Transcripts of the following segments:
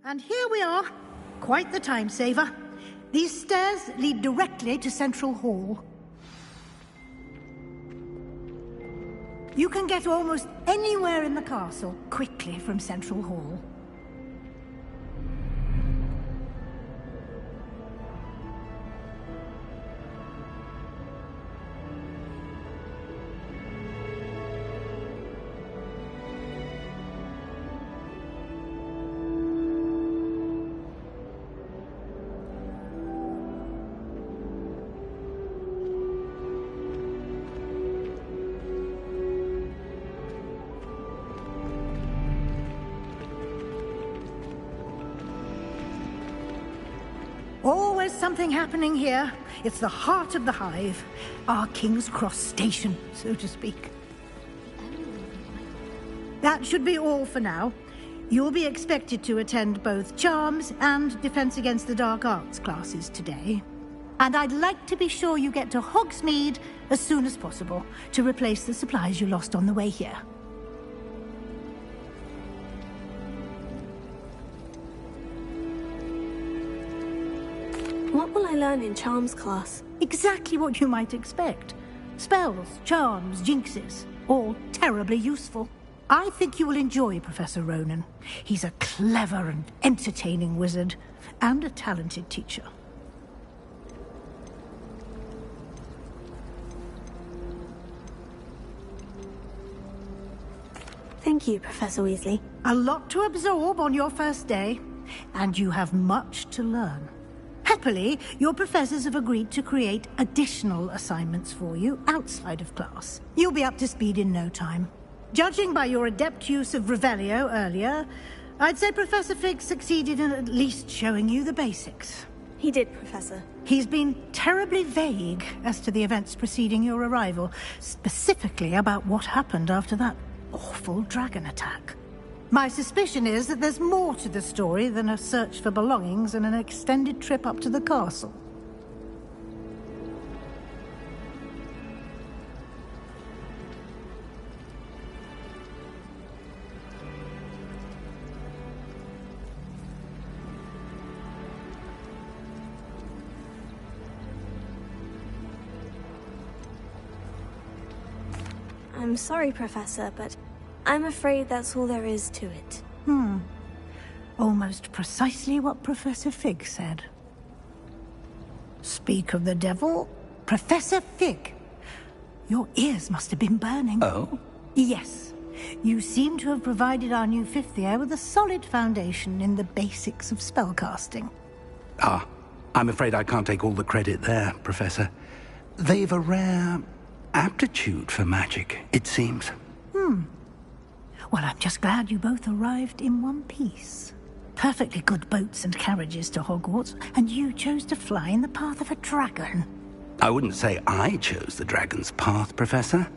And here we are. Quite the time saver. These stairs lead directly to Central Hall. You can get almost anywhere in the castle quickly from Central Hall. Always something happening here. It's the heart of the hive. Our King's Cross station, so to speak. That should be all for now. You'll be expected to attend both Charms and Defense Against the Dark Arts classes today. And I'd like to be sure you get to Hogsmeade as soon as possible to replace the supplies you lost on the way here. What will I learn in Charms class? Exactly what you might expect. Spells, charms, jinxes, all terribly useful. I think you will enjoy Professor Ronan. He's a clever and entertaining wizard, and a talented teacher. Thank you, Professor Weasley. A lot to absorb on your first day, and you have much to learn. Happily, your professors have agreed to create additional assignments for you outside of class. You'll be up to speed in no time. Judging by your adept use of Revelio earlier, I'd say Professor Fig succeeded in at least showing you the basics. He did, Professor. He's been terribly vague as to the events preceding your arrival, specifically about what happened after that awful dragon attack. My suspicion is that there's more to the story than a search for belongings and an extended trip up to the castle. I'm sorry, Professor, but I'm afraid that's all there is to it. Almost precisely what Professor Fig said. Speak of the devil, Professor Fig. Your ears must have been burning. Oh? Yes. You seem to have provided our new fifth year with a solid foundation in the basics of spellcasting. Ah, I'm afraid I can't take all the credit there, Professor. They've a rare aptitude for magic, it seems. Well, I'm just glad you both arrived in one piece. Perfectly good boats and carriages to Hogwarts, and you chose to fly in the path of a dragon. I wouldn't say I chose the dragon's path, Professor.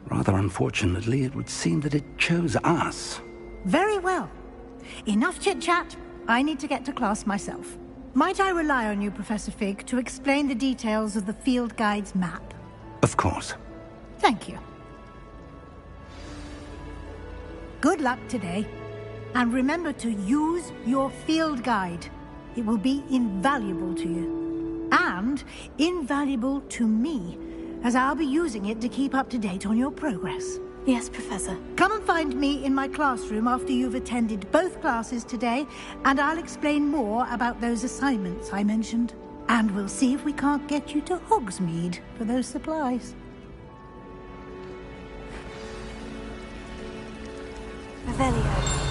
Rather unfortunately, it would seem that it chose us. Very well. Enough chit-chat. I need to get to class myself. Might I rely on you, Professor Fig, to explain the details of the field guide's map? Of course. Thank you. Good luck today. And remember to use your field guide. It will be invaluable to you. And invaluable to me, as I'll be using it to keep up to date on your progress. Yes, Professor. Come and find me in my classroom after you've attended both classes today, and I'll explain more about those assignments I mentioned. And we'll see if we can't get you to Hogsmeade for those supplies. Revelio.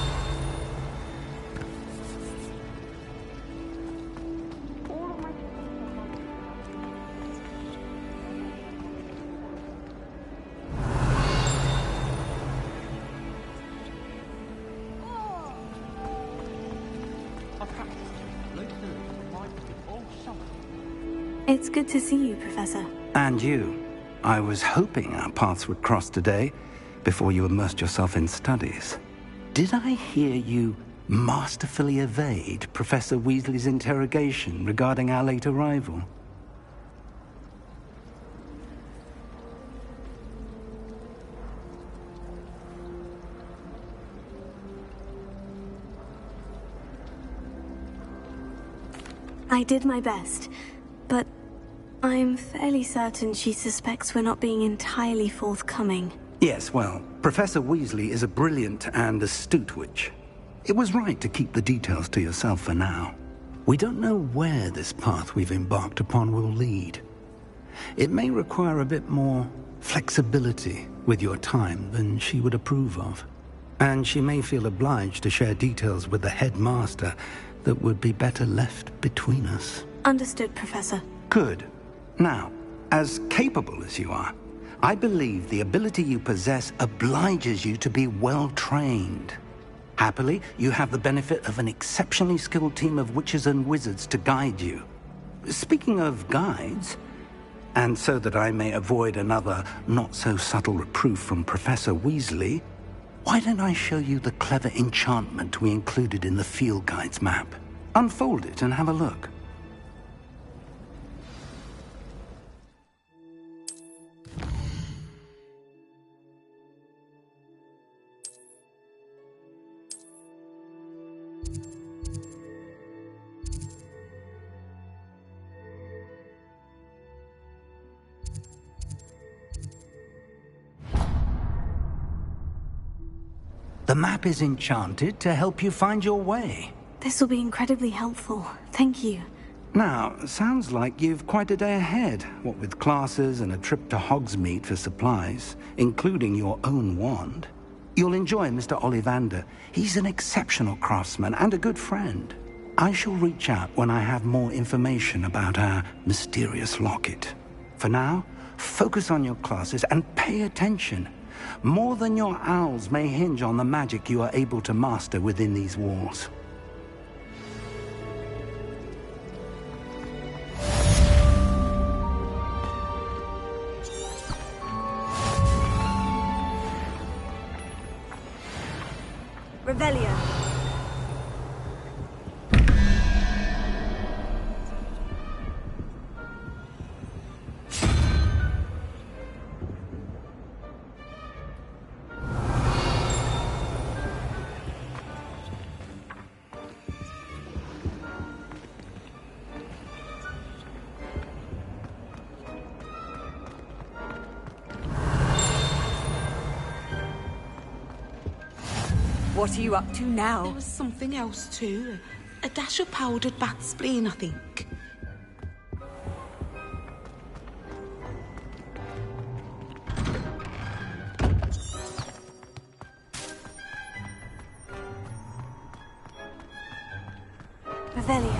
It's good to see you, Professor. And you. I was hoping our paths would cross today, before you immersed yourself in studies. Did I hear you masterfully evade Professor Weasley's interrogation regarding our late arrival? I did my best, but I'm fairly certain she suspects we're not being entirely forthcoming. Yes, well, Professor Weasley is a brilliant and astute witch. It was right to keep the details to yourself for now. We don't know where this path we've embarked upon will lead. It may require a bit more flexibility with your time than she would approve of. And she may feel obliged to share details with the headmaster that would be better left between us. Understood, Professor. Good. Now, as capable as you are, I believe the ability you possess obliges you to be well trained. Happily, you have the benefit of an exceptionally skilled team of witches and wizards to guide you. Speaking of guides, and so that I may avoid another not-so-subtle reproof from Professor Weasley, why don't I show you the clever enchantment we included in the field guide's map? Unfold it and have a look. The map is enchanted to help you find your way. This will be incredibly helpful. Thank you. Now, sounds like you've quite a day ahead, what with classes and a trip to Hogsmeade for supplies, including your own wand. You'll enjoy Mr. Ollivander. He's an exceptional craftsman and a good friend. I shall reach out when I have more information about our mysterious locket. For now, focus on your classes and pay attention. More than your owls may hinge on the magic you are able to master within these walls. Revelio. What are you up to now? There was something else too. A dash of powdered bat spleen, I think. Revelio.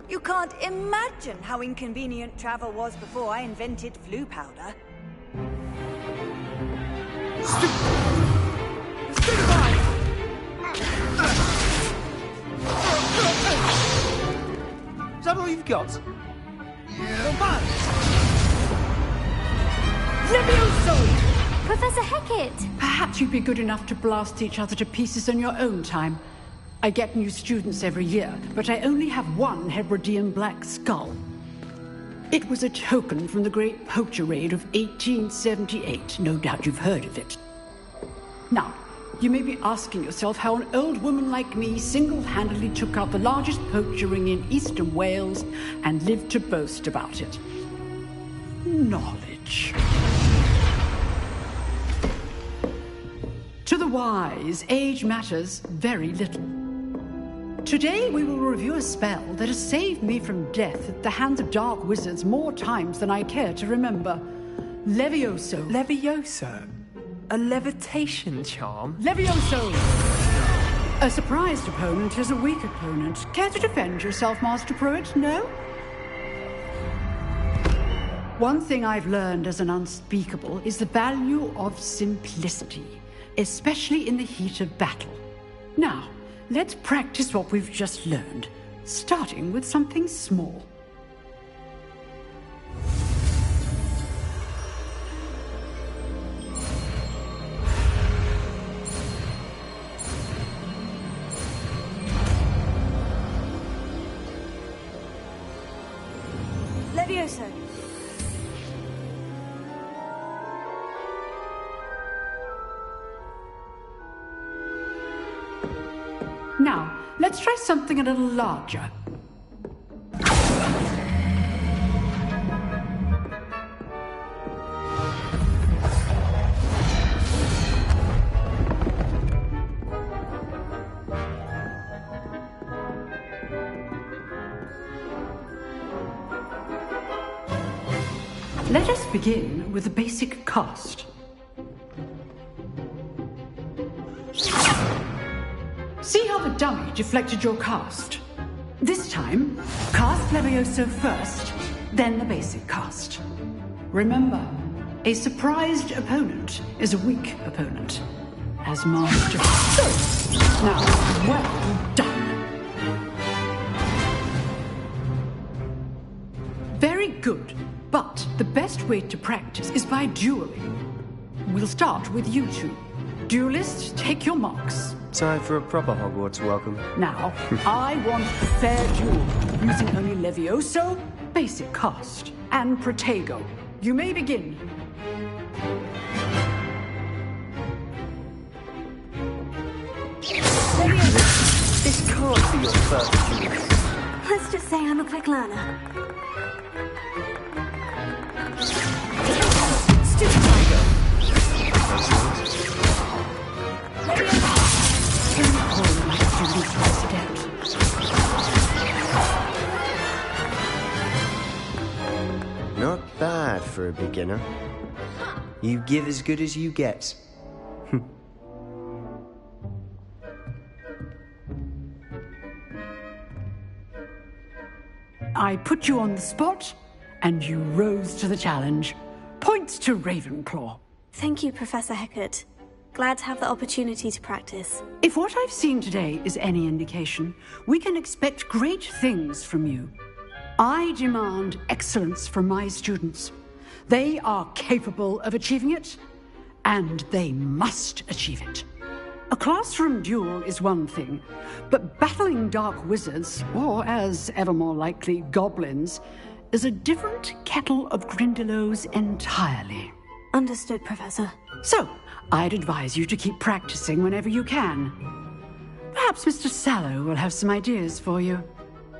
You can't imagine how inconvenient travel was before I invented flu powder. Is that all you've got? Yeah. Levioso! Professor Hecat! Perhaps you'd be good enough to blast each other to pieces in your own time. I get new students every year, but I only have one Hebridean black skull. It was a token from the Great Poacher Raid of 1878. No doubt you've heard of it. Now, you may be asking yourself how an old woman like me single-handedly took out the largest poacher ring in eastern Wales and lived to boast about it. Knowledge. To the wise, age matters very little. Today we will review a spell that has saved me from death at the hands of dark wizards more times than I care to remember. Levioso. Levioso? A levitation charm? Levioso! A surprised opponent is a weak opponent. Care to defend yourself, Master Pruitt? No? One thing I've learned as an unspeakable is the value of simplicity, especially in the heat of battle. Now, let's practice what we've just learned, starting with something small. Levioso. Now, let's try something a little larger. Let us begin with the basic cast. See how the dummy deflected your cast? This time, cast Levioso first, then the basic cast. Remember, a surprised opponent is a weak opponent. As master... So, now, well done. Very good, but the best way to practice is by dueling. We'll start with you two. Duelists, take your marks. Time for a proper Hogwarts welcome. Now, I want a fair duel, using only Levioso, basic cast, and Protego. You may begin. This can't be your first duel. Let's just say I'm a quick learner. Stupid tiger. Not bad for a beginner. You give as good as you get. I put you on the spot, and you rose to the challenge. Points to Ravenclaw. Thank you, Professor Hecat. Glad to have the opportunity to practice. If what I've seen today is any indication, we can expect great things from you. I demand excellence from my students. They are capable of achieving it, and they must achieve it. A classroom duel is one thing, but battling dark wizards, or as ever more likely, goblins, is a different kettle of Grindylows entirely. Understood, Professor. So, I'd advise you to keep practicing whenever you can. Perhaps Mr. Sallow will have some ideas for you.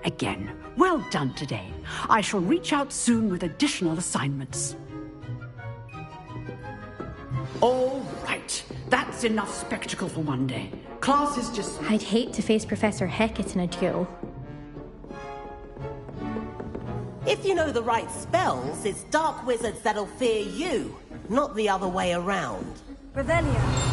Again, well done today. I shall reach out soon with additional assignments. All right, that's enough spectacle for one day. Class is just... I'd hate to face Professor Hecat in a duel. If you know the right spells, it's dark wizards that'll fear you, not the other way around. Revelio.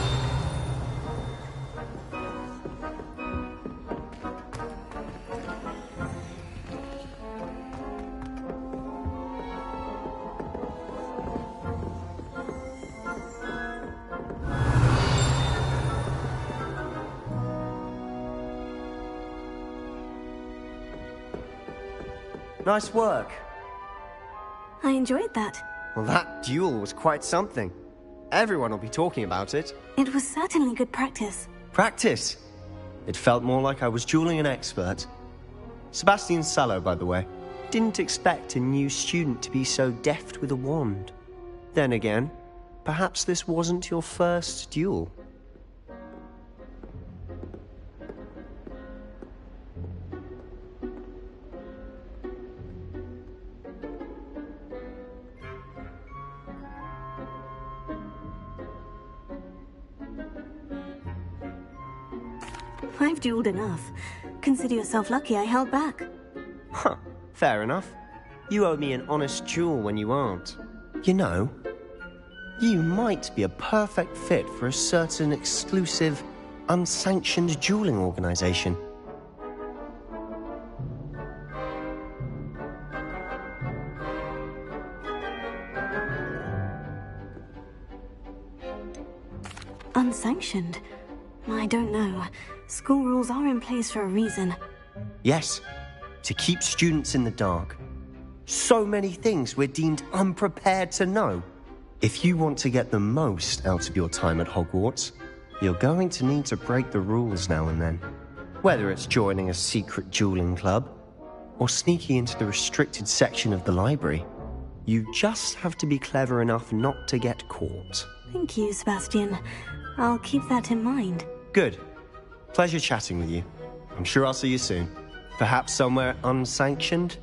Nice work. I enjoyed that. Well, that duel was quite something. Everyone will be talking about it. It was certainly good practice. Practice? It felt more like I was dueling an expert. Sebastian Sallow, by the way. Didn't expect a new student to be so deft with a wand. Then again, perhaps this wasn't your first duel. I've dueled enough. Consider yourself lucky I held back. Huh, fair enough. You owe me an honest duel when you aren't. You know, You might be a perfect fit for a certain exclusive, unsanctioned dueling organization. Unsanctioned? I don't know. School rules are in place for a reason. Yes, to keep students in the dark. So many things we're deemed unprepared to know. If you want to get the most out of your time at Hogwarts, you're going to need to break the rules now and then. Whether it's joining a secret dueling club, or sneaking into the restricted section of the library, you just have to be clever enough not to get caught. Thank you, Sebastian. I'll keep that in mind. Good. Pleasure chatting with you. I'm sure I'll see you soon. Perhaps somewhere unsanctioned?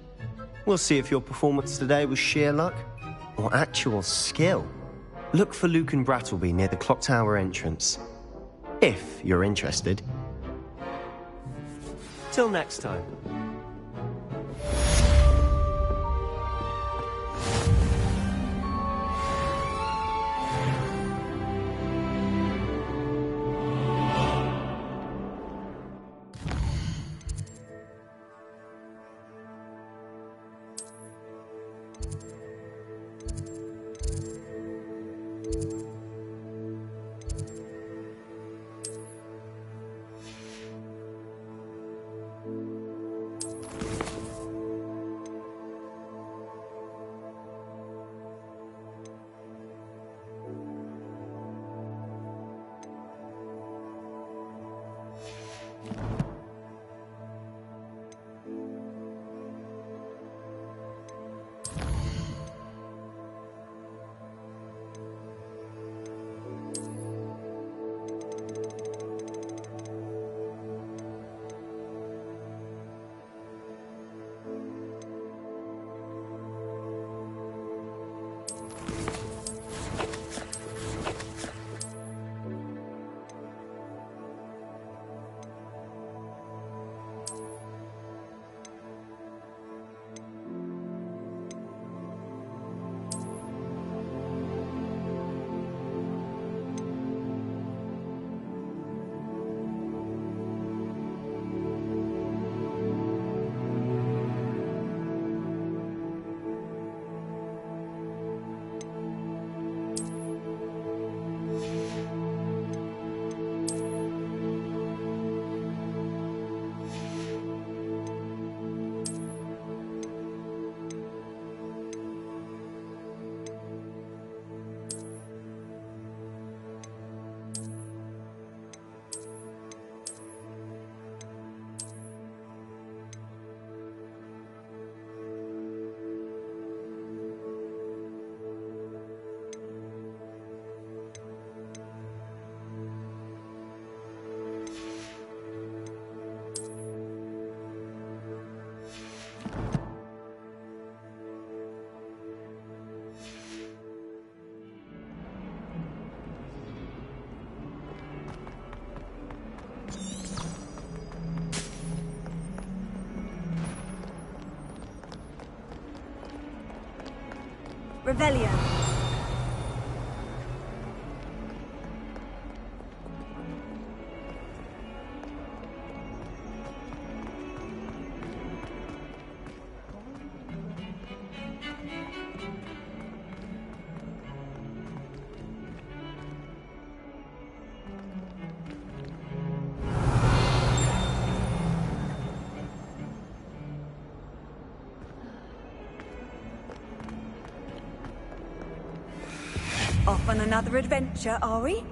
We'll see if your performance today was sheer luck or actual skill. Look for Luke and Brattleby near the clock tower entrance, if you're interested. Till next time. Revelio. Off on another adventure, are we?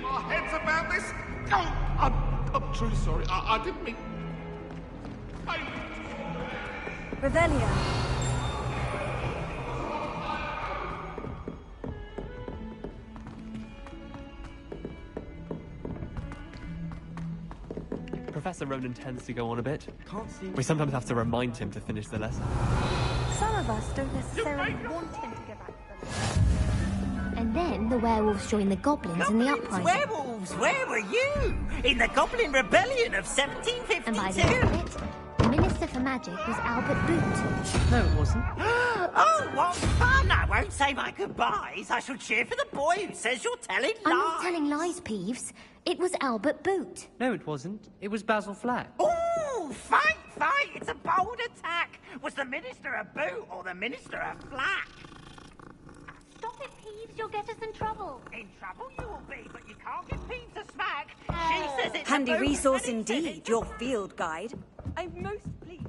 Our heads about this? Oh, I'm truly sorry. I didn't mean... Revelio. Professor Ronan tends to go on a bit. We sometimes have to remind him to finish the lesson. Some of us don't necessarily want him to go back to the... And then the werewolves joined the goblins in the uprising. Werewolves, where were you? In the Goblin Rebellion of 1752? And by the end of it, the minister Professor for Magic was Albert Boot. No, it wasn't. Oh, what fun! I won't say my goodbyes. I shall cheer for the boy who says you're telling lies. I'm not telling lies, Peeves. It was Albert Boot. No, it wasn't. It was Basil Flack. Oh, fight, fight! It's a bold attack. Was the Minister a boot or the Minister a flack? Stop it, Peeves. You'll get us in trouble. In trouble you will be, but you can't give Peeves a smack. She says it's Handy a boot, resource and he says indeed, it's your field guide. I'm most pleased.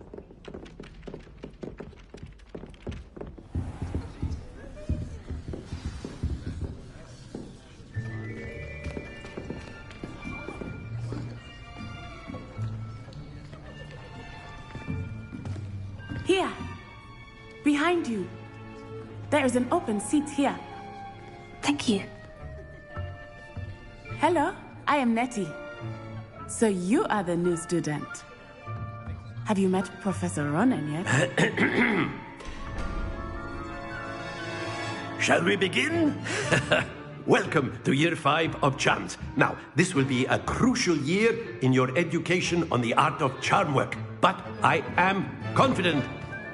Here. Behind you. There is an open seat here. Thank you. Hello, I am Nettie. So you are the new student. Have you met Professor Ronan yet? Shall we begin? Welcome to Year 5 of Charms. Now, this will be a crucial year in your education on the art of charm work. But I am confident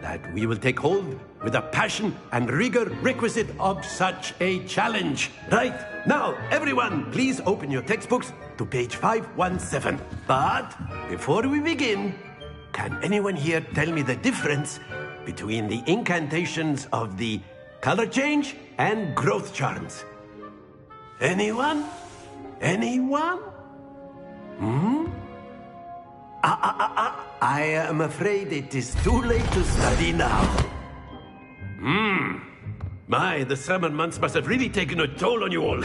that we will take hold with the passion and rigor requisite of such a challenge. Right, now, everyone, please open your textbooks to page 517. But before we begin, can anyone here tell me the difference between the incantations of the color change and growth charms? Anyone? Anyone? I am afraid it is too late to study now. My, the summer months must have really taken a toll on you all.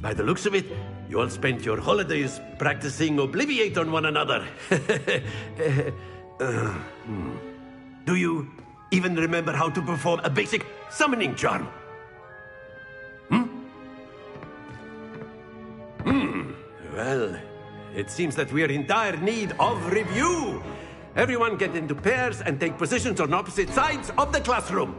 By the looks of it, you all spent your holidays practicing Obliviate on one another. Do you even remember how to perform a basic summoning charm? Well, it seems that we are in dire need of review. Everyone get into pairs and take positions on opposite sides of the classroom.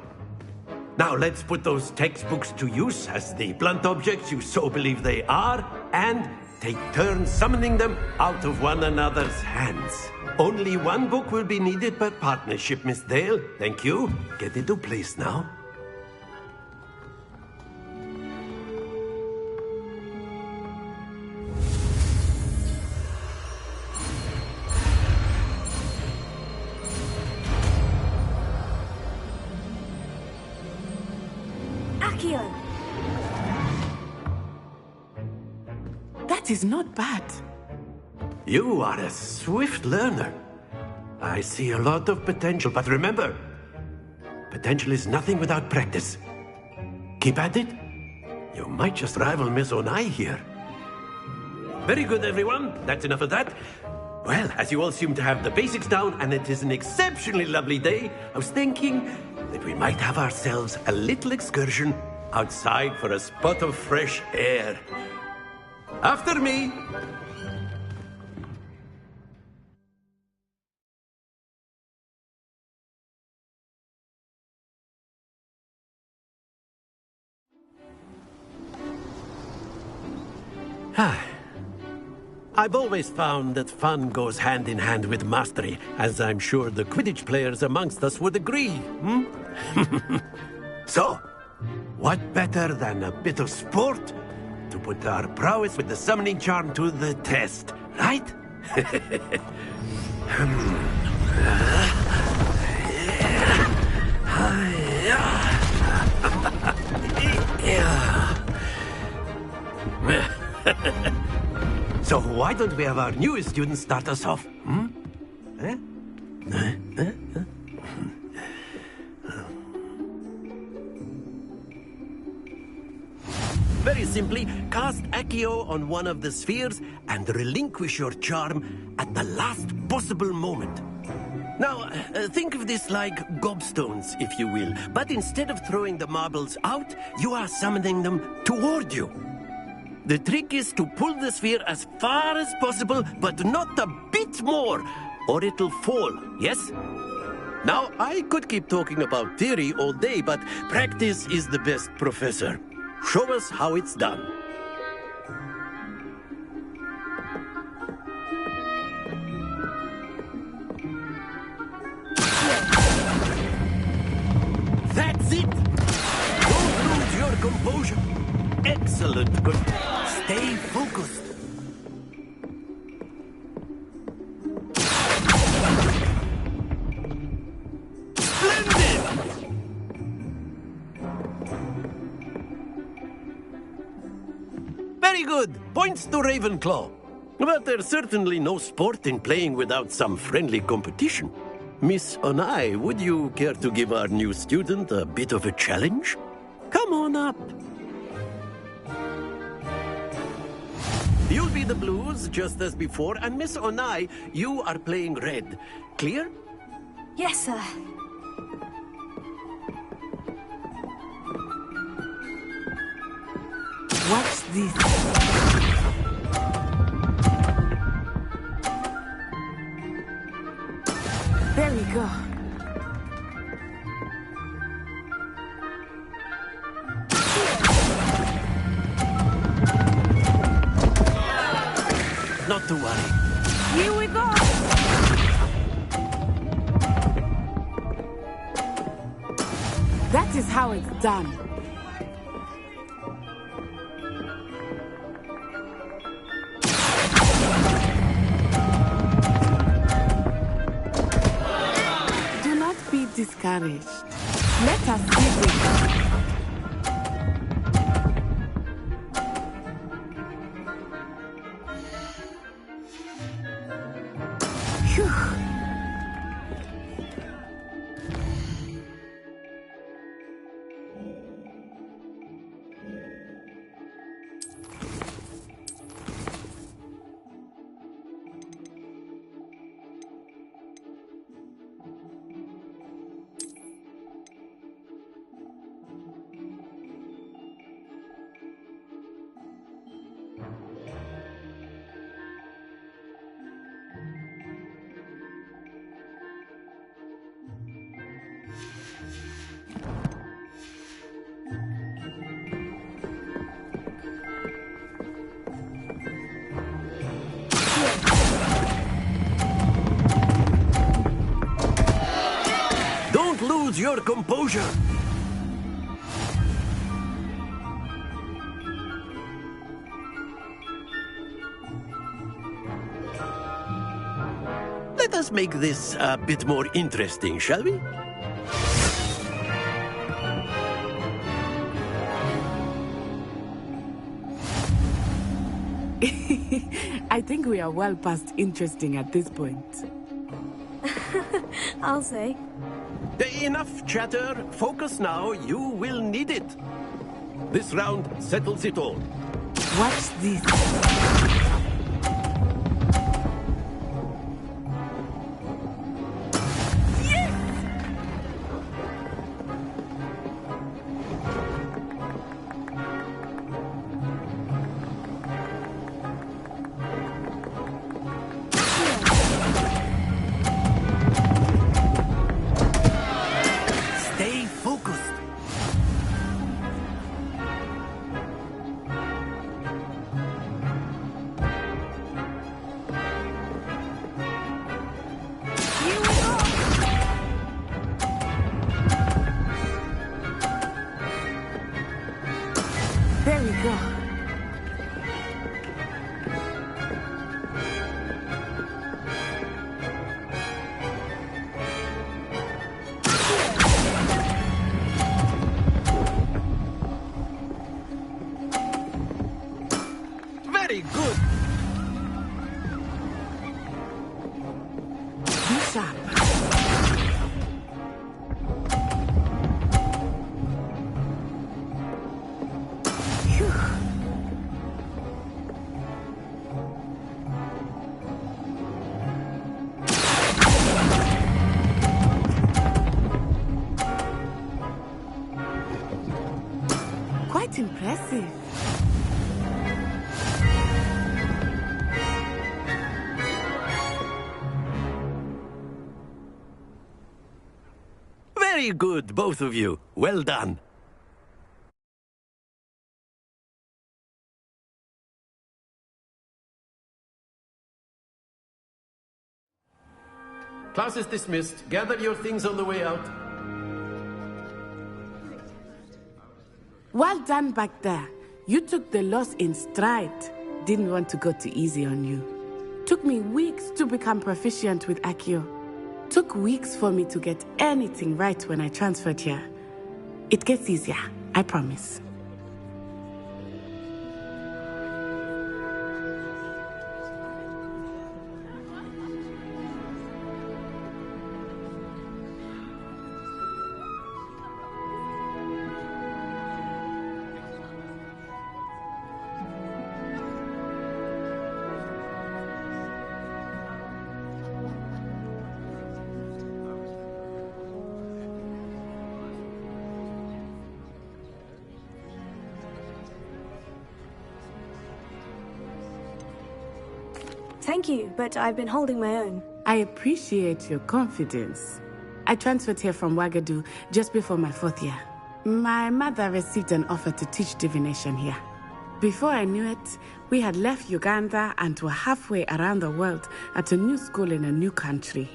Now let's put those textbooks to use as the blunt objects you so believe they are, and take turns summoning them out of one another's hands. Only one book will be needed per partnership, Miss Dale. Thank you. Get into place now. That is not bad. You are a swift learner. I see a lot of potential, but remember, potential is nothing without practice. Keep at it. You might just rival Miss Onai here. Very good, everyone. That's enough of that. Well, as you all seem to have the basics down, and it is an exceptionally lovely day, I was thinking that we might have ourselves a little excursion outside for a spot of fresh air. After me. I've always found that fun goes hand in hand with mastery, as I'm sure the Quidditch players amongst us would agree. So, what better than a bit of sport to put our prowess with the summoning charm to the test, right? So why don't we have our newest student start us off? Very simply, cast Accio on one of the spheres and relinquish your charm at the last possible moment. Now, think of this like gobstones, if you will, but instead of throwing the marbles out, you are summoning them toward you. The trick is to pull the sphere as far as possible, but not a bit more, or it'll fall, yes? Now, I could keep talking about theory all day, but practice is the best professor. Show us how it's done. Excellent. Good. Stay focused. Very good. Points to Ravenclaw. But there's certainly no sport in playing without some friendly competition. Miss Onai, would you care to give our new student a bit of a challenge? Come on up. You'll be the blues, just as before, and Miss Onai, you are playing red. Clear? Yes, sir. Watch this. There we go. Not to worry. Here we go. That is how it's done. Do not be discouraged. Let us see this. Don't lose your composure. Let us make this a bit more interesting, shall we? I think we are well past interesting at this point. I'll say. Enough chatter. Focus now. You will need it. This round settles it all. Watch this. Stay focused. There we go. Very good. Be sharp. Quite impressive. Very good, both of you. Well done. Class is dismissed. Gather your things on the way out. Well done back there. You took the loss in stride. Didn't want to go too easy on you. Took me weeks to become proficient with Accio. Took weeks for me to get anything right when I transferred here. It gets easier, I promise. Thank you, but I've been holding my own. I appreciate your confidence. I transferred here from Wagadu just before my 4th year. My mother received an offer to teach divination here. Before I knew it, we had left Uganda and were halfway around the world at a new school in a new country.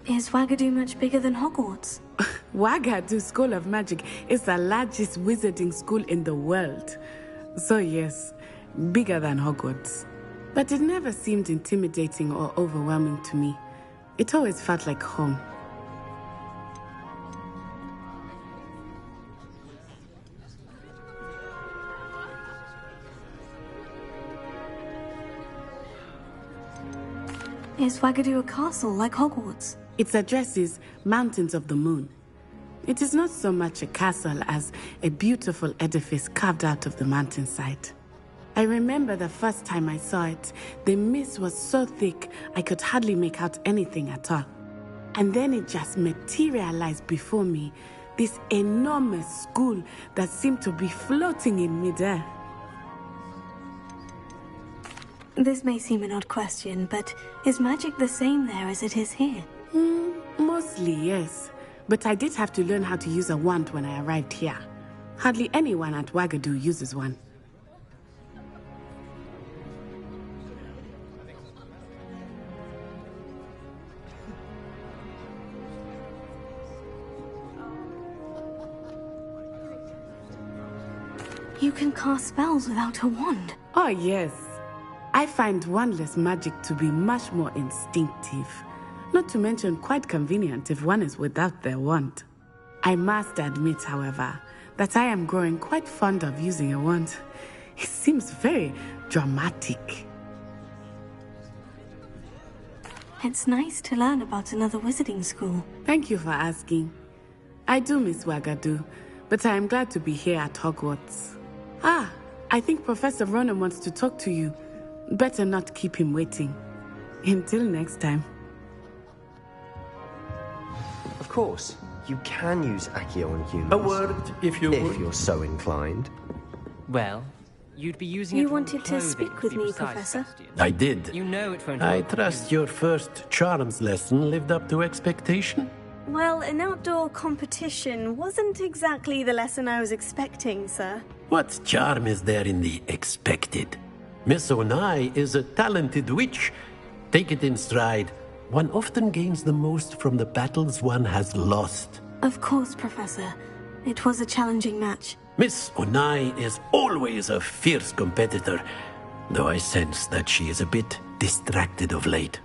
Is Wagadu much bigger than Hogwarts? Wagadu School of Magic is the largest wizarding school in the world. So yes, bigger than Hogwarts. But it never seemed intimidating or overwhelming to me. It always felt like home. Is Wagadu a castle like Hogwarts? Its address is Mountains of the Moon. It is not so much a castle as a beautiful edifice carved out of the mountainside. I remember the first time I saw it, the mist was so thick I could hardly make out anything at all. And then it just materialized before me, this enormous school that seemed to be floating in midair. This may seem an odd question, but is magic the same there as it is here? Mostly, yes. But I did have to learn how to use a wand when I arrived here. Hardly anyone at Wagadu uses one. You can cast spells without a wand. Oh, yes. I find wandless magic to be much more instinctive. Not to mention quite convenient if one is without their wand. I must admit, however, that I am growing quite fond of using a wand. It seems very dramatic. It's nice to learn about another wizarding school. Thank you for asking. I do miss Wagadu, but I am glad to be here at Hogwarts. I think Professor Ronan wants to talk to you. Better not keep him waiting. Until next time. Of course, you can use Accio on humans. A word, if you would. If you're so inclined. Well, you'd be using it You for wanted to clothing, speak to with be me, precise, Professor? Sebastian. I did. You know it won't I help. trust your first charms lesson lived up to expectation? Well, an outdoor competition wasn't exactly the lesson I was expecting, sir. What charm is there in the expected? Miss Onai is a talented witch. Take it in stride. One often gains the most from the battles one has lost. Of course, Professor. It was a challenging match. Miss Onai is always a fierce competitor, though I sense that she is a bit distracted of late.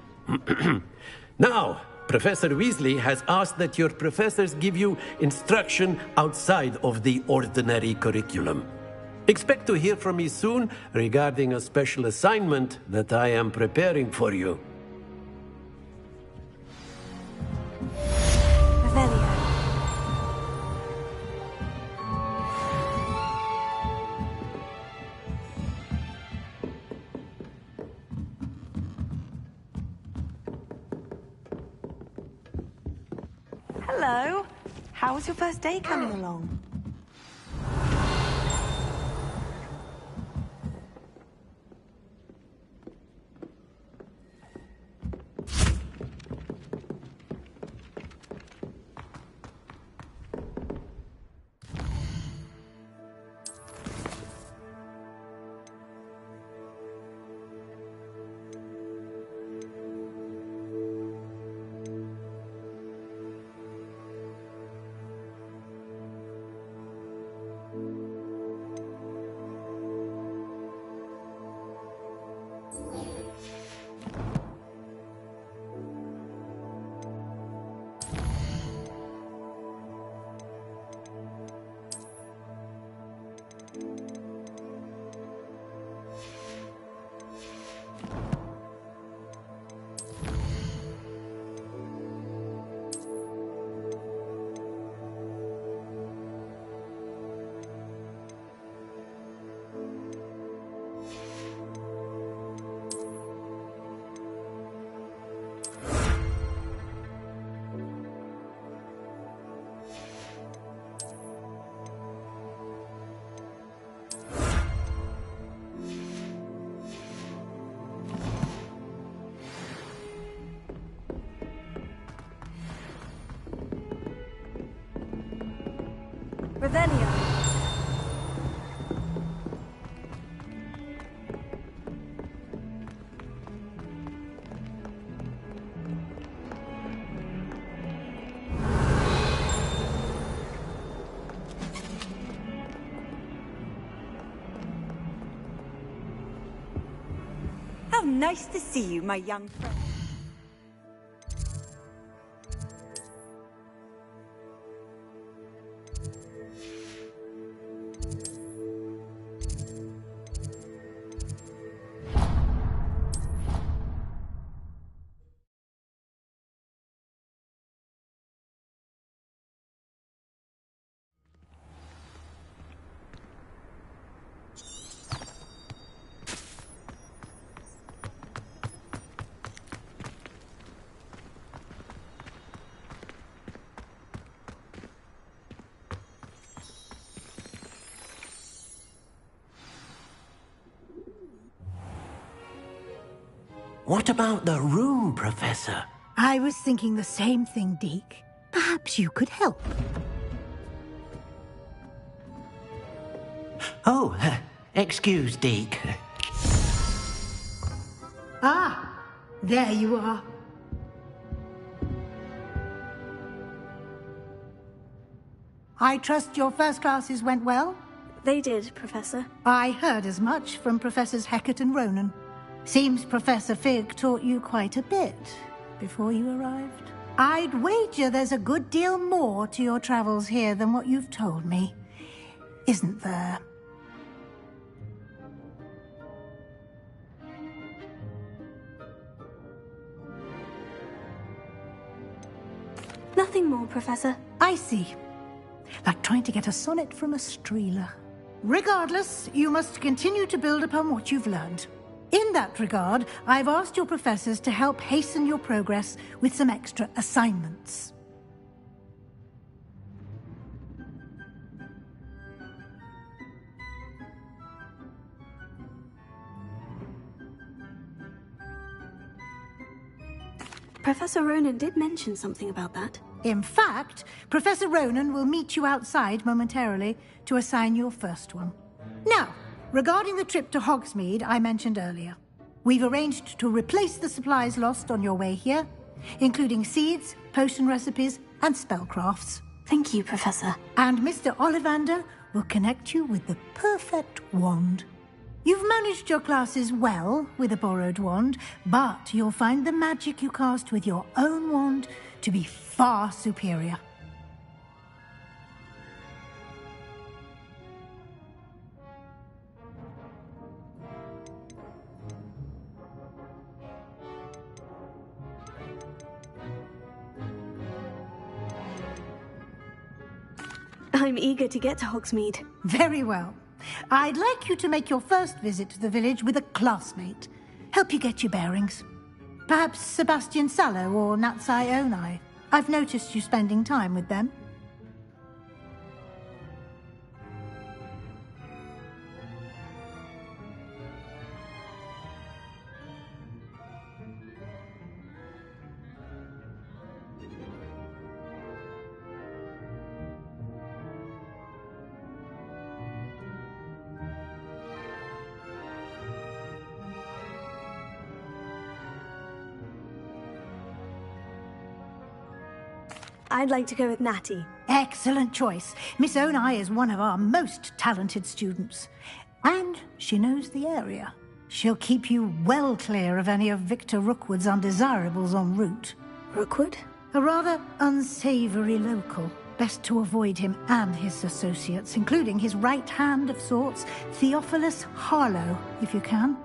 Now, Professor Weasley has asked that your professors give you instruction outside of the ordinary curriculum. Expect to hear from me soon regarding a special assignment that I am preparing for you. Revelio. Hello. How's your first day coming along? Revelio. How nice to see you, my young friend. What about the room, Professor? I was thinking the same thing, Deke. Perhaps you could help. Oh, excuse, Deke. Ah, there you are. I trust your first classes went well? They did, Professor. I heard as much from Professors Hecat and Ronan. Seems Professor Fig taught you quite a bit before you arrived. I'd wager there's a good deal more to your travels here than what you've told me. Isn't there? Nothing more, Professor. I see. Like trying to get a sonnet from a streeler. Regardless, you must continue to build upon what you've learned. In that regard, I've asked your professors to help hasten your progress with some extra assignments. Professor Ronan did mention something about that. In fact, Professor Ronan will meet you outside momentarily to assign your first one. Now, regarding the trip to Hogsmeade I mentioned earlier, we've arranged to replace the supplies lost on your way here, including seeds, potion recipes, and spellcrafts. Thank you, Professor. And Mr. Ollivander will connect you with the perfect wand. You've managed your classes well with a borrowed wand, but you'll find the magic you cast with your own wand to be far superior. I'm eager to get to Hogsmeade. Very well. I'd like you to make your first visit to the village with a classmate. Help you get your bearings. Perhaps Sebastian Sallow or Natsai Onai. I've noticed you spending time with them. I'd like to go with Natty. Excellent choice. Miss Onai is one of our most talented students. And she knows the area. She'll keep you well clear of any of Victor Rookwood's undesirables en route. Rookwood? A rather unsavory local. Best to avoid him and his associates, including his right hand of sorts, Theophilus Harlow, if you can.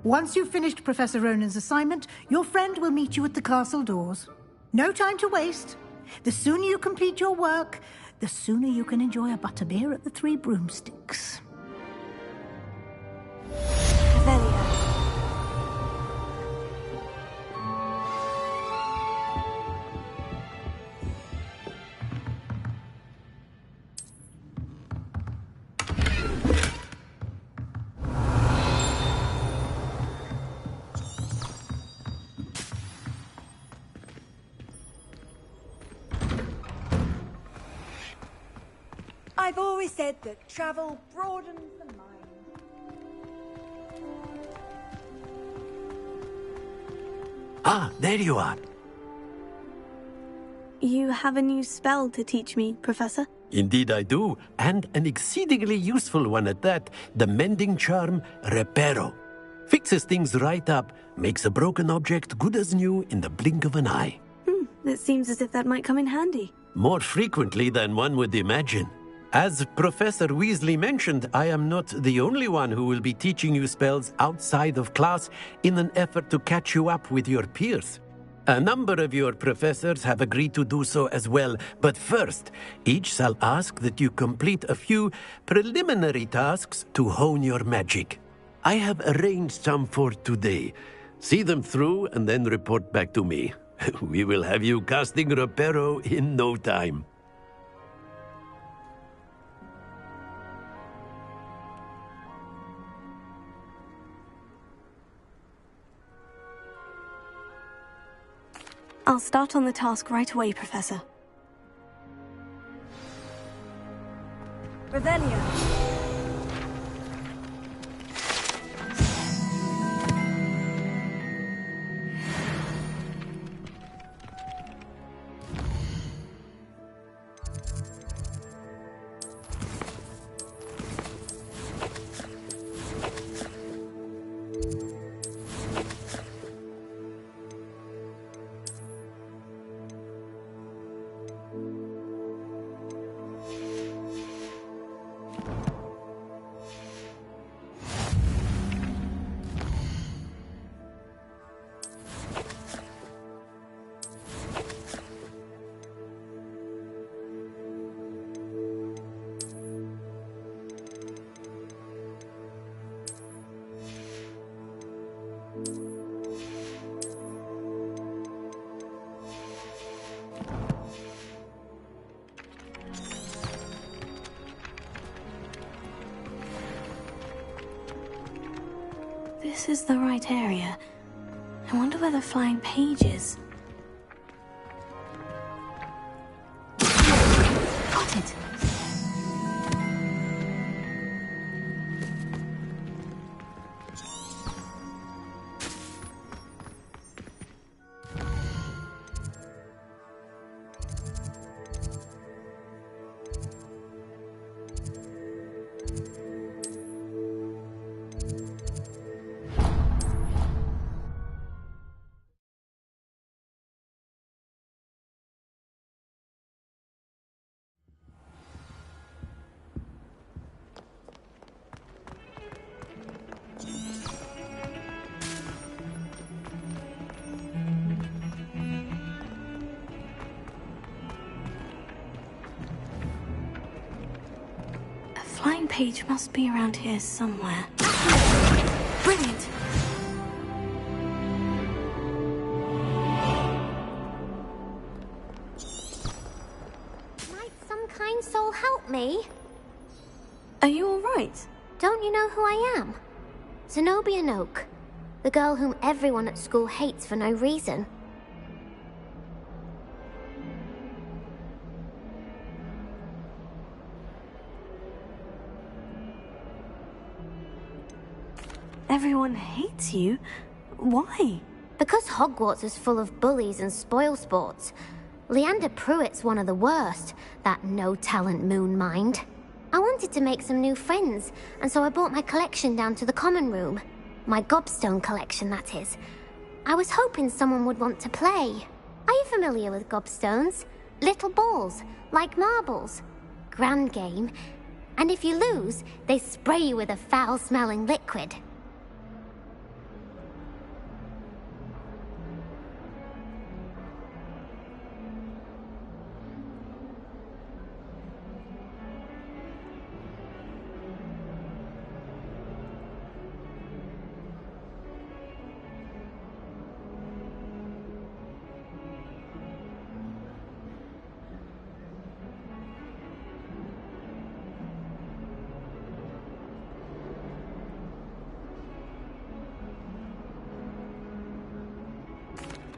Once you've finished Professor Ronan's assignment, your friend will meet you at the castle doors. No time to waste. The sooner you complete your work, the sooner you can enjoy a butterbeer at the Three Broomsticks. Revelio. I've always said that travel broadens the mind. Ah, there you are. You have a new spell to teach me, Professor? Indeed I do, and an exceedingly useful one at that. The mending charm, Reparo. Fixes things right up, makes a broken object good as new in the blink of an eye. It seems as if that might come in handy. More frequently than one would imagine. As Professor Weasley mentioned, I am not the only one who will be teaching you spells outside of class in an effort to catch you up with your peers. A number of your professors have agreed to do so as well, but first, each shall ask that you complete a few preliminary tasks to hone your magic. I have arranged some for today. See them through and then report back to me. We will have you casting Reparo in no time. I'll start on the task right away, Professor. Revelio. This is the right area. I wonder where the flying page is. Got it. Flying page must be around here somewhere. Brilliant! Might some kind soul help me? Are you alright? Don't you know who I am? Zenobia Noak, the girl whom everyone at school hates for no reason. Everyone hates you? Why? Because Hogwarts is full of bullies and spoilsports. Leander Pruitt's one of the worst, that no-talent moon mind. I wanted to make some new friends, and so I brought my collection down to the common room. My gobstone collection, that is. I was hoping someone would want to play. Are you familiar with gobstones? Little balls, like marbles. Grand game. And if you lose, they spray you with a foul-smelling liquid.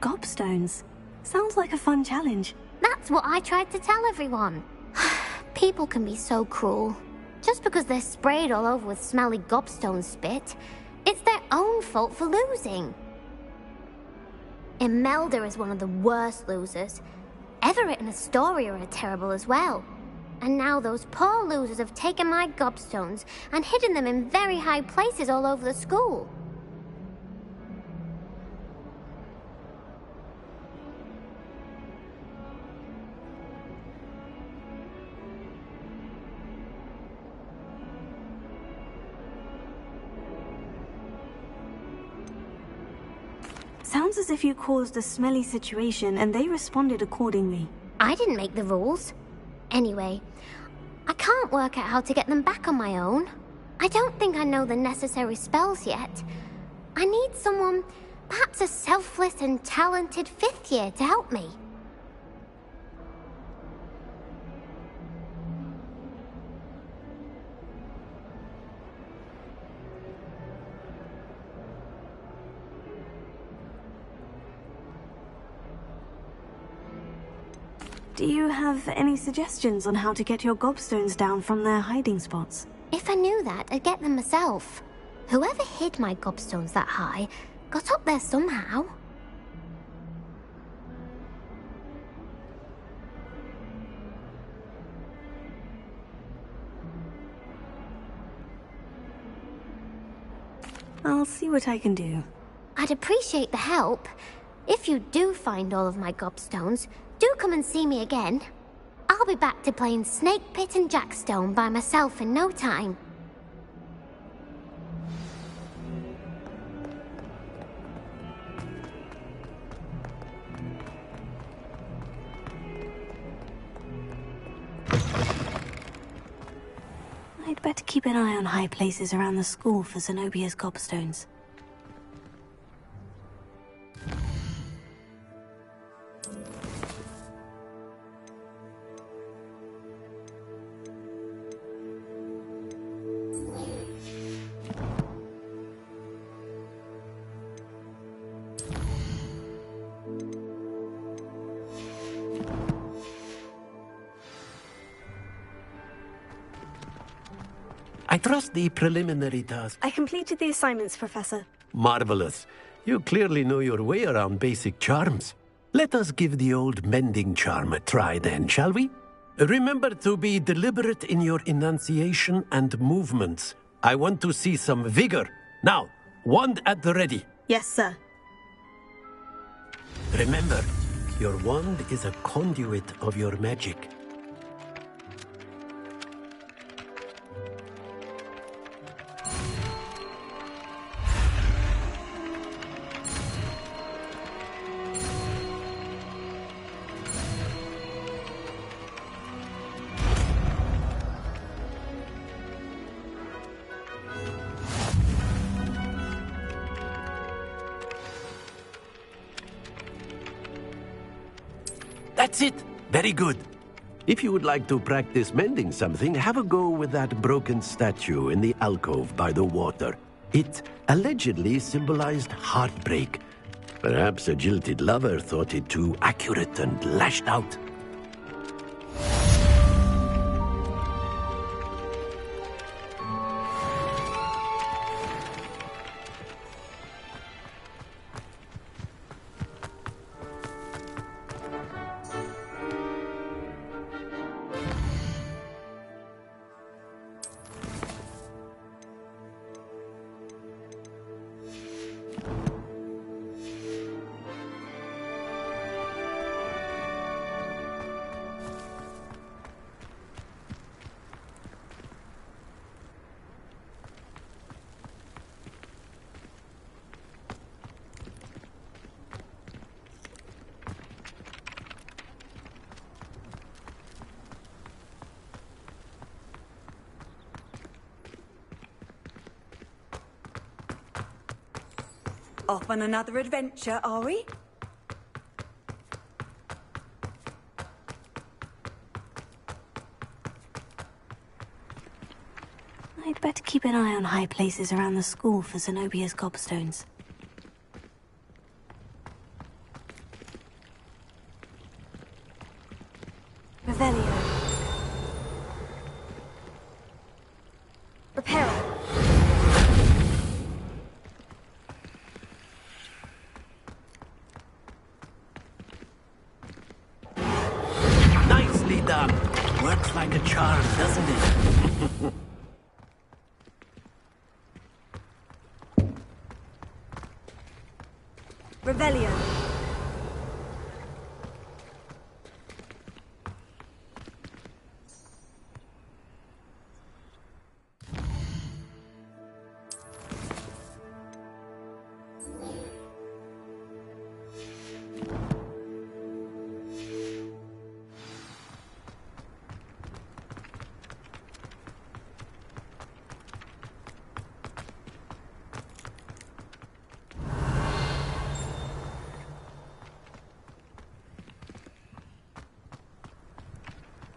Gobstones. Sounds like a fun challenge. That's what I tried to tell everyone. People can be so cruel. Just because they're sprayed all over with smelly gobstone spit, it's their own fault for losing. Imelda is one of the worst losers. Everett and Astoria are terrible as well. And now those poor losers have taken my gobstones and hidden them in very high places all over the school. Sounds as if you caused a smelly situation and they responded accordingly. I didn't make the rules. Anyway, I can't work out how to get them back on my own. I don't think I know the necessary spells yet. I need someone, perhaps a selfless and talented 5th year to help me. Do you have any suggestions on how to get your gobstones down from their hiding spots? If I knew that, I'd get them myself. Whoever hid my gobstones that high got up there somehow. I'll see what I can do. I'd appreciate the help. If you do find all of my gobstones, do come and see me again. I'll be back to playing Snake Pit and Jackstone by myself in no time. I'd better keep an eye on high places around the school for Zenobia's gobstones. I trust the preliminary task. I completed the assignments, Professor. Marvelous. You clearly know your way around basic charms. Let us give the old mending charm a try then, shall we? Remember to be deliberate in your enunciation and movements. I want to see some vigor. Now, wand at the ready. Yes, sir. Remember, your wand is a conduit of your magic. That's it! Very good. If you would like to practice mending something, have a go with that broken statue in the alcove by the water. It allegedly symbolized heartbreak. Perhaps a jilted lover thought it too accurate and lashed out. Off on another adventure, are we? I'd better keep an eye on high places around the school for Zenobia's gobstones. Revelio. Reparo. Nicely done. Works like a charm, doesn't it? Revelio.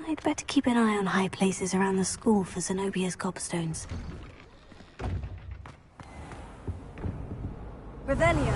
I'd better keep an eye on high places around the school for Zenobia's gobstones. Revelio.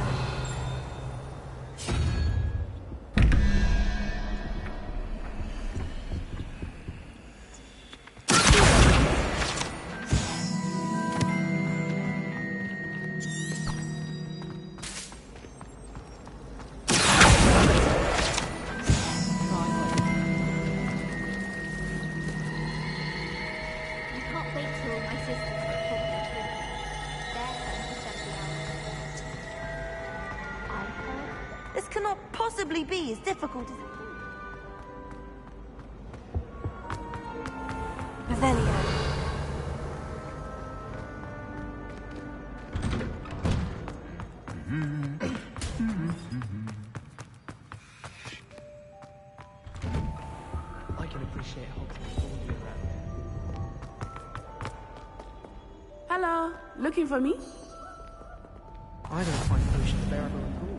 This cannot possibly be as difficult as... Revelio. I can appreciate Hogwarts all year round. Hello, looking for me? I don't find potions bearable at all.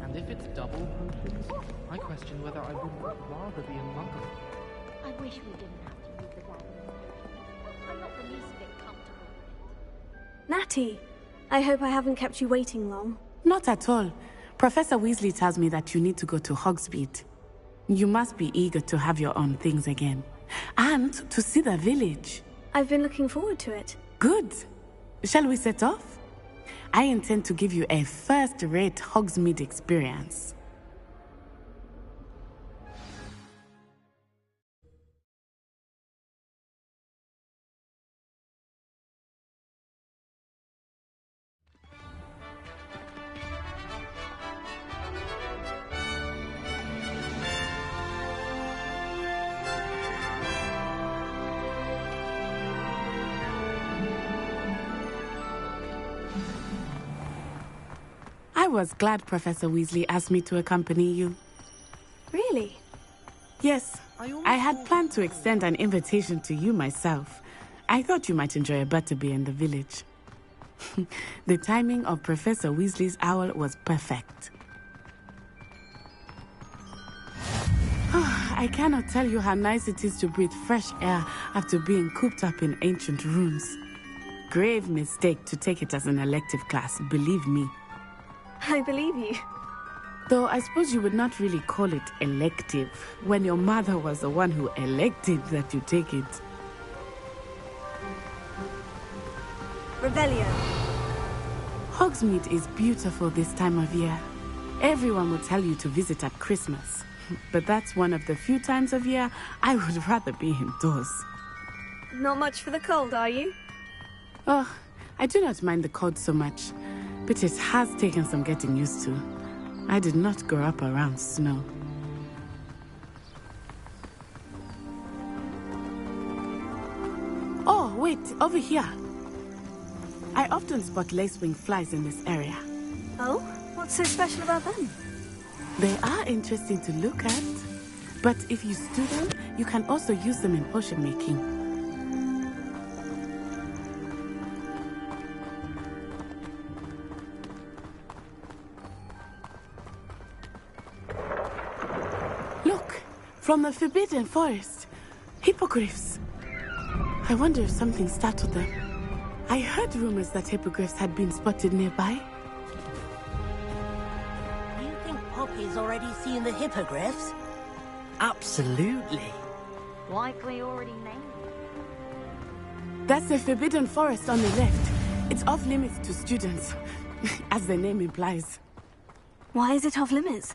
And if it's double potions, I question whether I wouldn't rather be a muggle. I wish we didn't have to use the dragon. I'm not the least bit comfortable with it. Natty, I hope I haven't kept you waiting long. Not at all. Professor Weasley tells me that you need to go to Hogsmeade. You must be eager to have your own things again. And to see the village. I've been looking forward to it. Good. Shall we set off? I intend to give you a first-rate Hogsmeade experience. I was glad Professor Weasley asked me to accompany you. Really? Yes, I had planned to extend an invitation to you myself. I thought you might enjoy a butterbeer in the village. The timing of Professor Weasley's owl was perfect. I cannot tell you how nice it is to breathe fresh air after being cooped up in ancient rooms. Grave mistake to take it as an elective class, believe me. I believe you. Though I suppose you would not really call it elective when your mother was the one who elected that you take it. Revelio. Hogsmeade is beautiful this time of year. Everyone will tell you to visit at Christmas. But that's one of the few times of year I would rather be indoors. Not much for the cold, are you? Oh, I do not mind the cold so much, but it has taken some getting used to. I did not grow up around snow. Oh, wait, over here. I often spot lacewing flies in this area. Oh? What's so special about them? They are interesting to look at, but if you stew them, you can also use them in potion making. From the Forbidden Forest. Hippogriffs. I wonder if something startled them. I heard rumors that hippogriffs had been spotted nearby. You think Poppy's already seen the hippogriffs? Absolutely. Likely already named. That's the Forbidden Forest on the left. It's off limits to students, as the name implies. Why is it off limits?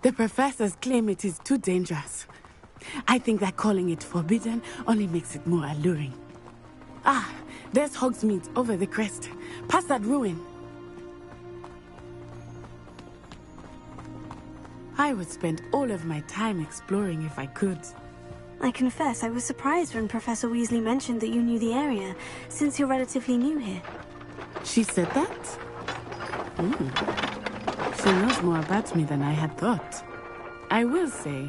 The professors claim it is too dangerous. I think that calling it forbidden only makes it more alluring. Ah, there's Hogsmeade over the crest. Past that ruin. I would spend all of my time exploring if I could. I confess I was surprised when Professor Weasley mentioned that you knew the area, since you're relatively new here. She said that? She knows more about me than I had thought. I will say,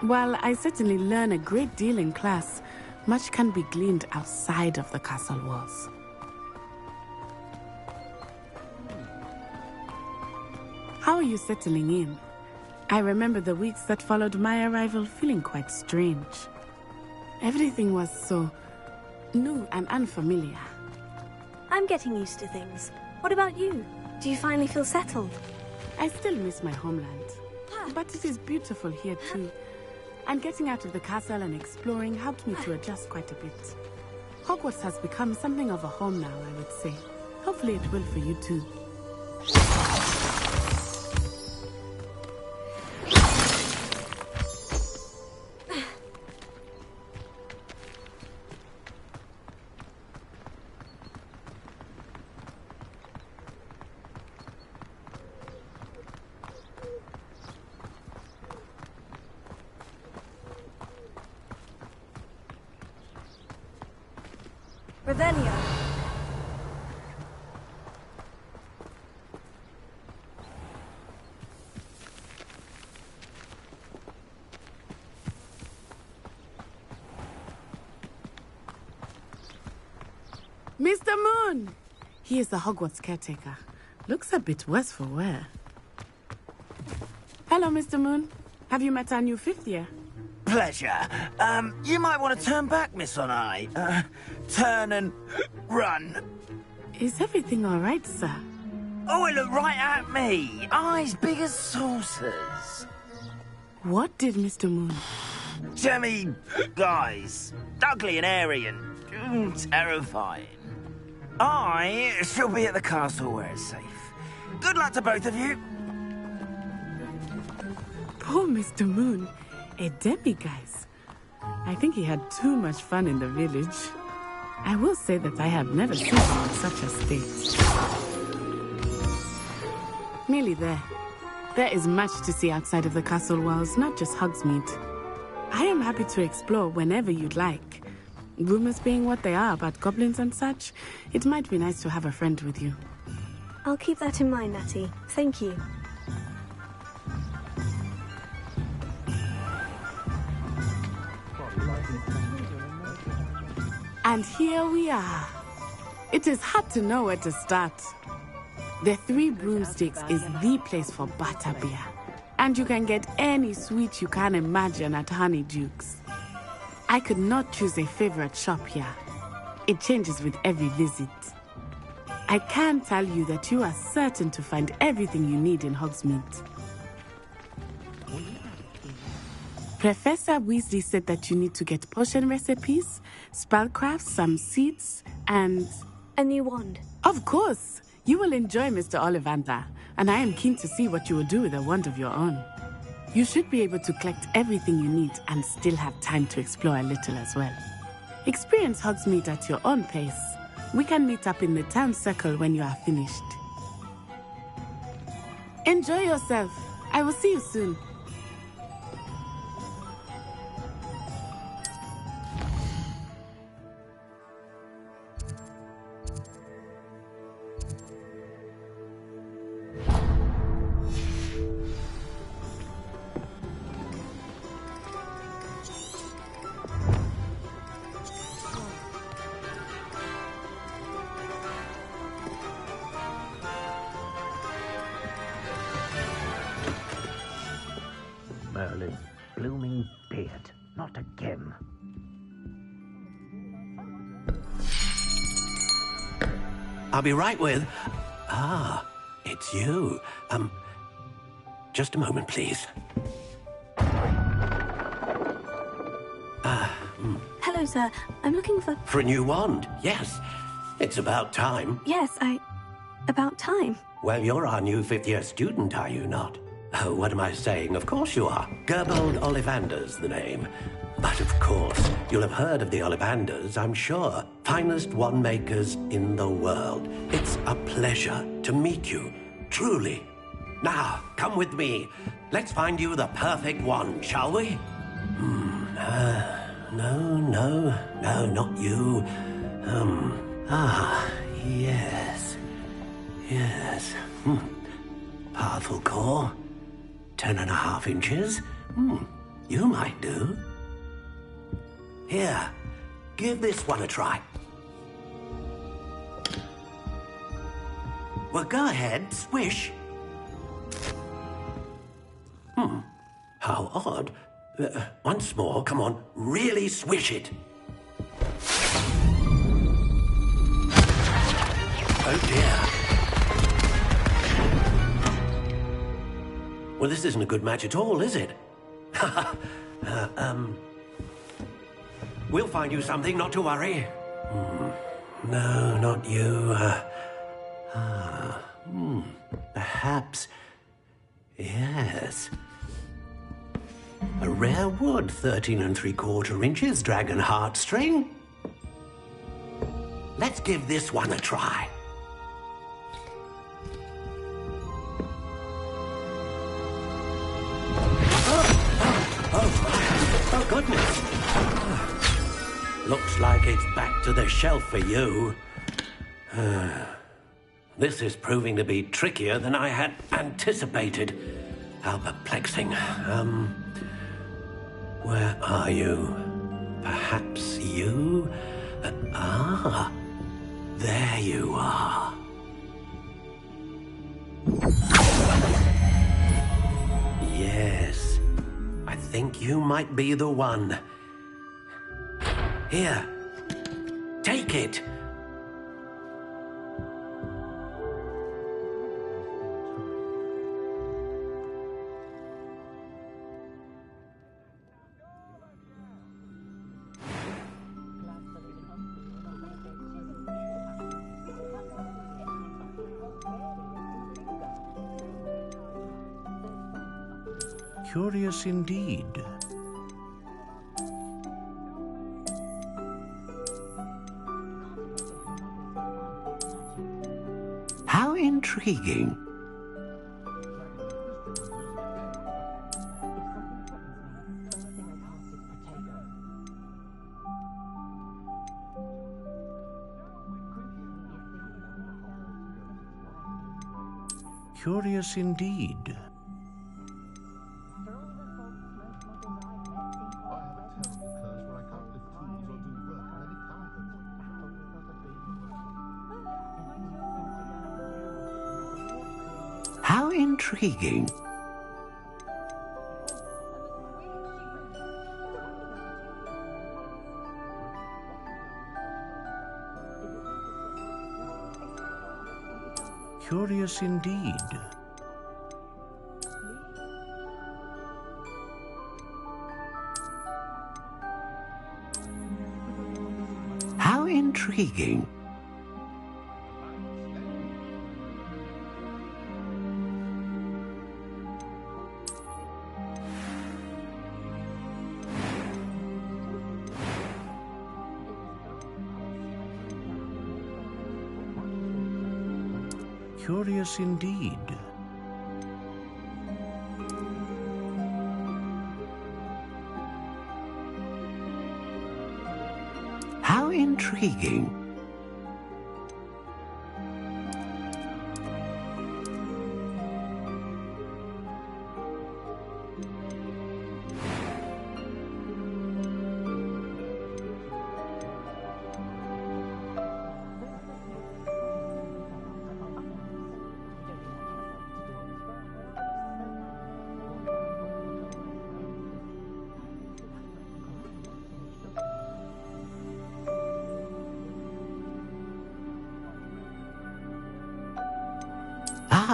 while I certainly learn a great deal in class, much can be gleaned outside of the castle walls. How are you settling in? I remember the weeks that followed my arrival feeling quite strange. Everything was so new and unfamiliar. I'm getting used to things. What about you? Do you finally feel settled? I still miss my homeland, but it is beautiful here too. And getting out of the castle and exploring helped me to adjust quite a bit. Hogwarts has become something of a home now, I would say. Hopefully it will for you too. Revelio. Mr. Moon! He is the Hogwarts caretaker. Looks a bit worse for wear. Hello, Mr. Moon. Have you met our new fifth year? Pleasure. You might want to turn back, Miss Onai. Turn and run. Is everything all right, sir? Oh, it looked right at me. Eyes big as saucers. What did Mr. Moon? Jemmy, guys. Ugly and airy and terrifying. I shall be at the castle where it's safe. Good luck to both of you. Poor Mr. Moon. A demi-guise. I think he had too much fun in the village. I will say that I have never seen him in such a state. Nearly there. There is much to see outside of the castle walls, not just Hogsmeade. I am happy to explore whenever you'd like. Rumors being what they are about goblins and such, it might be nice to have a friend with you. I'll keep that in mind, Natty. Thank you. And here we are. It is hard to know where to start. The Three Broomsticks is the place for butterbeer. And you can get any sweet you can imagine at Honeydukes. I could not choose a favorite shop here. It changes with every visit. I can tell you that you are certain to find everything you need in Hogsmeade. Professor Weasley said that you need to get potion recipes, spellcrafts, some seeds, and... a new wand. Of course! You will enjoy Mr. Ollivander, and I am keen to see what you will do with a wand of your own. You should be able to collect everything you need and still have time to explore a little as well. Experience Hogsmeade at your own pace. We can meet up in the town circle when you are finished. Enjoy yourself. I will see you soon. I'll be right with... Ah, it's you. Just a moment, please. Hello, sir. I'm looking for... For a new wand, yes. It's about time. Yes, about time. Well, you're our new fifth-year student, are you not? Oh, what am I saying? Of course you are. Gerbold Ollivander's the name. But of course, you'll have heard of the Ollivanders, I'm sure. Finest wand makers in the world. It's a pleasure to meet you, truly. Now, come with me. Let's find you the perfect wand, shall we? No, not you. Yes. Yes. Powerful core. 10.5 inches. You might do. Here, give this one a try. Well, go ahead, swish. How odd. Once more, come on, really swish it. Oh dear. Well, this isn't a good match at all, is it? We'll find you something, not to worry. No, not you. Perhaps... Yes. A rare wood, 13 3/4 inches, dragon heartstring. Let's give this one a try. Oh, goodness. Looks like it's back to the shelf for you. This is proving to be trickier than I had anticipated. How perplexing. Where are you? Perhaps you? There you are. Yes, I think you might be the one. Here, take it. Curious indeed. How intriguing. Curious indeed. How intriguing. Curious indeed. How intriguing. Curious indeed. How intriguing.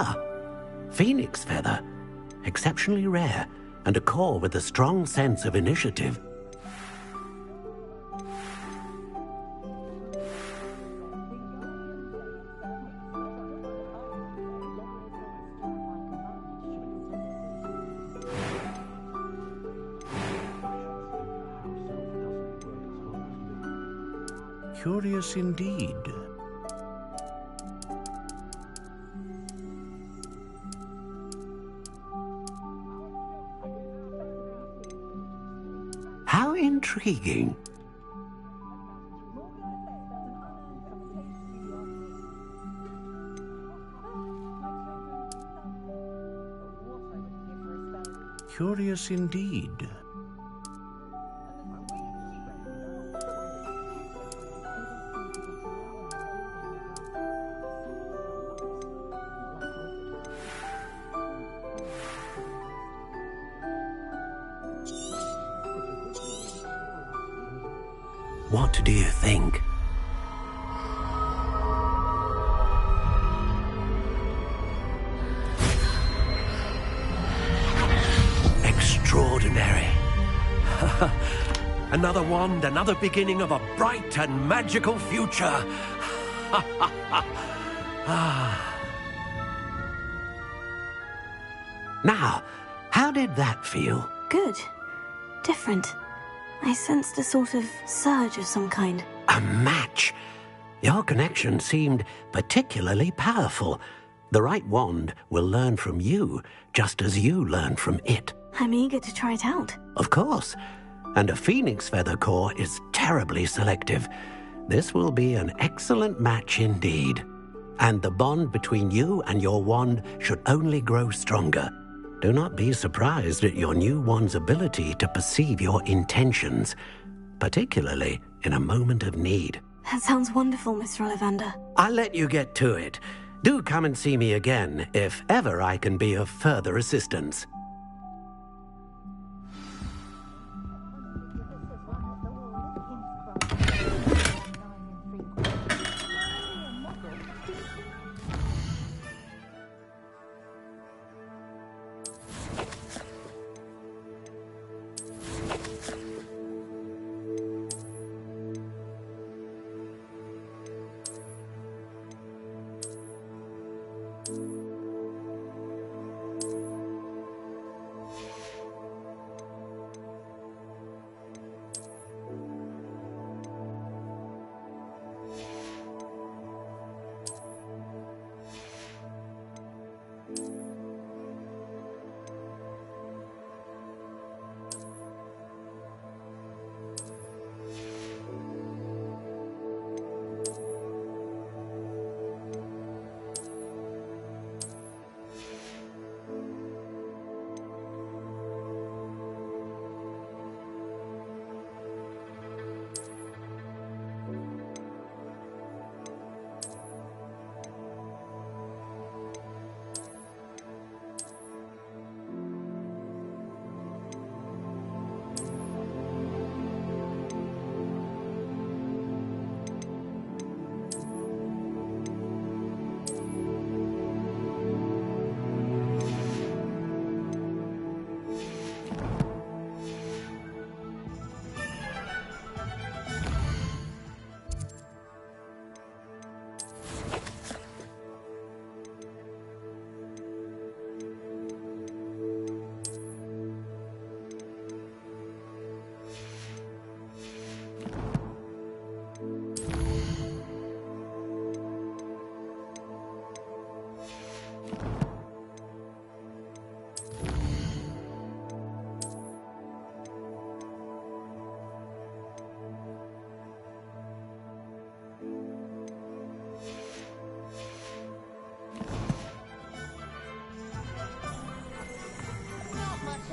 Ah, phoenix feather. Exceptionally rare, and a core with a strong sense of initiative. Curious indeed. How intriguing. Curious indeed. What do you think? Extraordinary. Another wand, another beginning of a bright and magical future. Now, how did that feel? Good. Different. I sensed a sort of surge of some kind. A match. Your connection seemed particularly powerful. The right wand will learn from you, just as you learn from it. I'm eager to try it out. Of course. And a phoenix feather core is terribly selective. This will be an excellent match indeed. And the bond between you and your wand should only grow stronger. Do not be surprised at your new wand's ability to perceive your intentions, particularly in a moment of need. That sounds wonderful, Mr. Ollivander. I'll let you get to it. Do come and see me again if ever I can be of further assistance.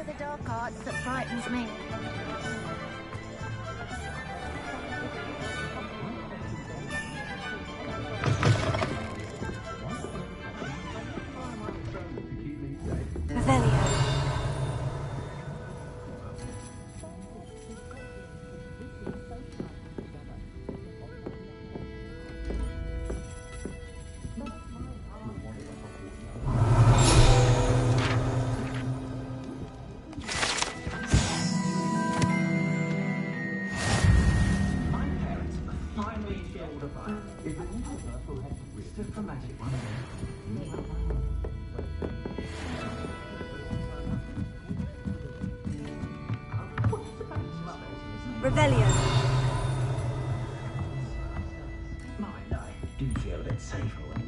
The dark arts that frightens me. Revelio. Do feel a bit safer when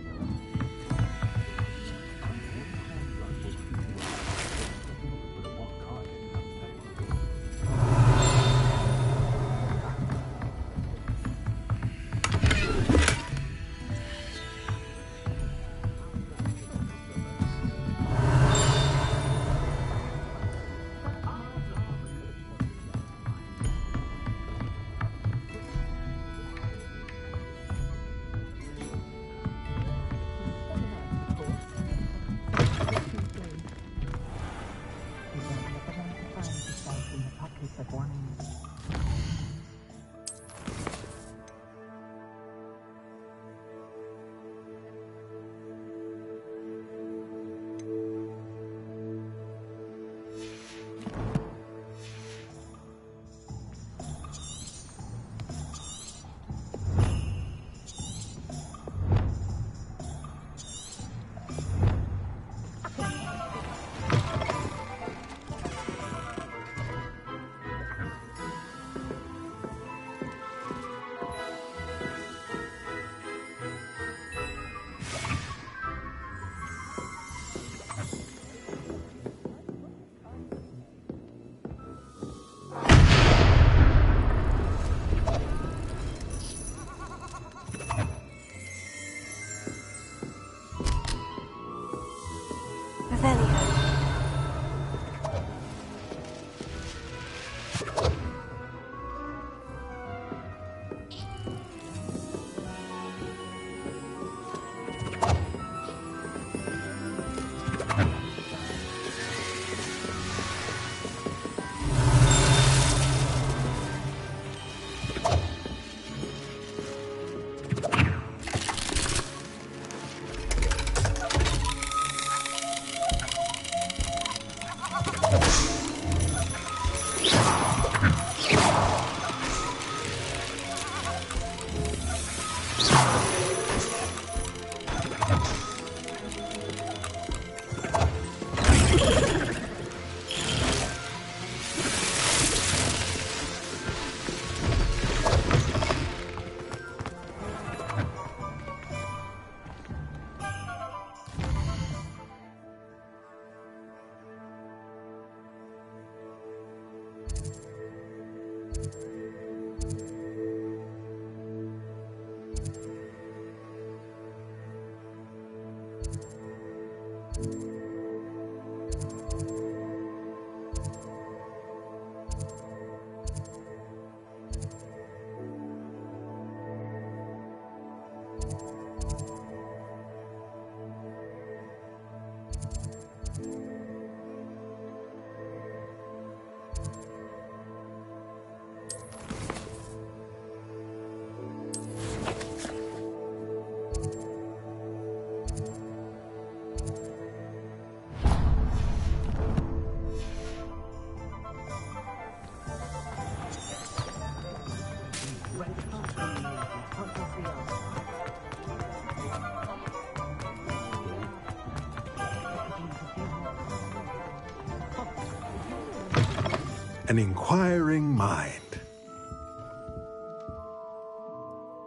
An inquiring mind.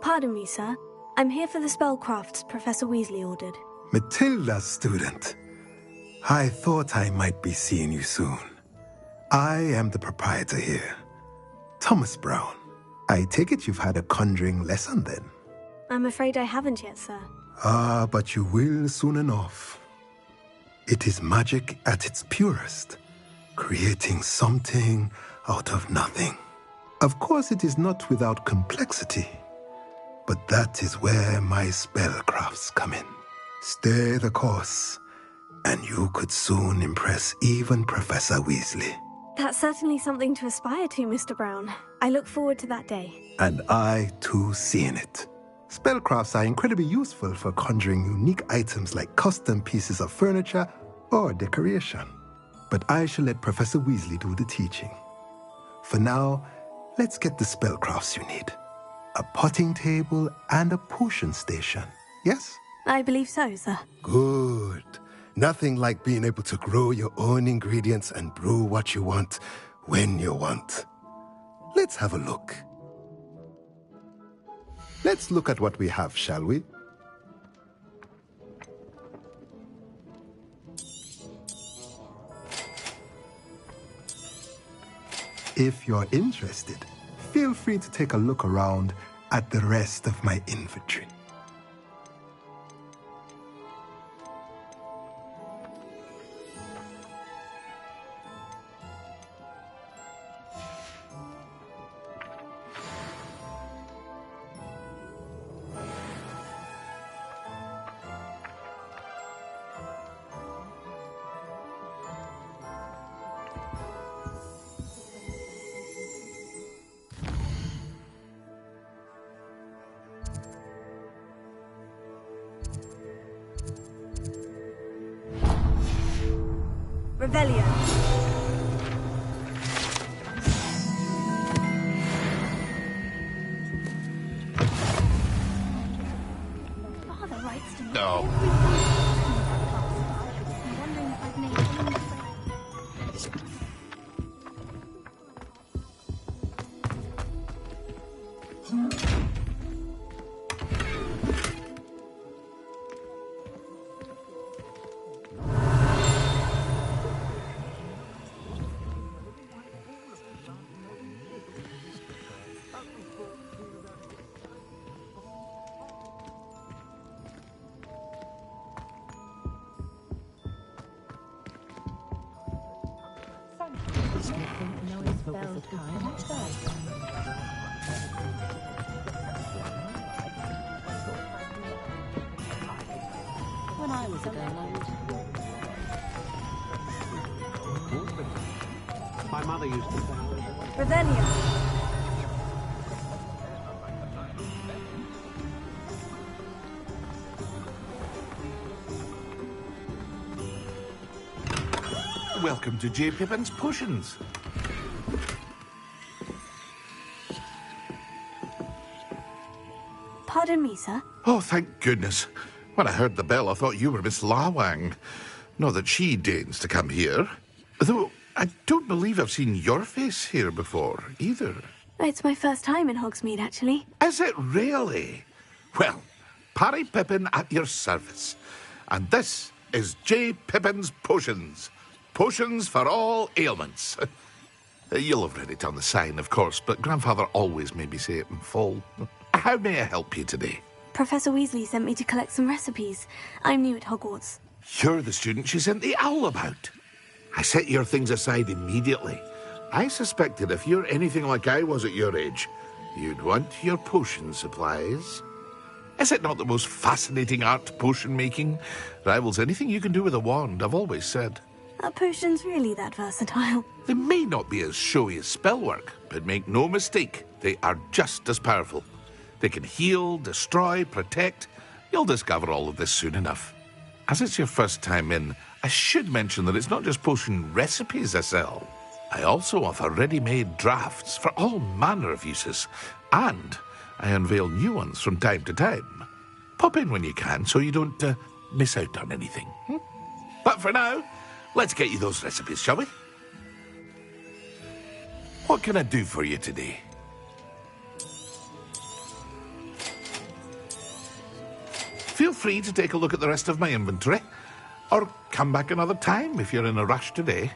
Pardon me, sir. I'm here for the spellcrafts Professor Weasley ordered. Matilda's student. I thought I might be seeing you soon. I am the proprietor here, Thomas Brown. I take it you've had a conjuring lesson then? I'm afraid I haven't yet, sir. Ah, but you will soon enough. It is magic at its purest, creating something out of nothing. Of course, it is not without complexity, but that is where my spellcrafts come in. Stay the course, and you could soon impress even Professor Weasley. That's certainly something to aspire to, Mr. Brown. I look forward to that day. And I, too, seeing it. Spellcrafts are incredibly useful for conjuring unique items like custom pieces of furniture or decoration. But I shall let Professor Weasley do the teaching. For now, let's get the spellcrafts you need. A potting table and a potion station, yes? I believe so, sir. Good. Nothing like being able to grow your own ingredients and brew what you want when you want. Let's have a look. Let's look at what we have, shall we? If you're interested, feel free to take a look around at the rest of my inventory. Revelio. Father writes to me. No. I'm wondering if I've made any mistakes. When I was a girl, My mother used to say. Revelio. Welcome to J. Pippin's Potions. Pardon me, sir. Oh, thank goodness. When I heard the bell, I thought you were Miss Lawang. Not that she deigns to come here. Though, I don't believe I've seen your face here before, either. It's my first time in Hogsmeade, actually. Is it really? Well, Parry Pippin at your service. And this is J. Pippin's Potions. Potions for all ailments. You'll have read it on the sign, of course, but Grandfather always made me say it in full. How may I help you today? Professor Weasley sent me to collect some recipes. I'm new at Hogwarts. You're the student she sent the owl about. I set your things aside immediately. I suspected if you're anything like I was at your age, you'd want your potion supplies. Is it not the most fascinating art, potion making? Rivals anything you can do with a wand, I've always said. Are potions really that versatile? They may not be as showy as spellwork, but make no mistake, they are just as powerful. They can heal, destroy, protect. You'll discover all of this soon enough. As it's your first time in, I should mention that it's not just potion recipes I sell. I also offer ready-made drafts for all manner of uses, and I unveil new ones from time to time. Pop in when you can so you don't miss out on anything. But for now, let's get you those recipes, shall we? What can I do for you today? Feel free to take a look at the rest of my inventory, or come back another time if you're in a rush today.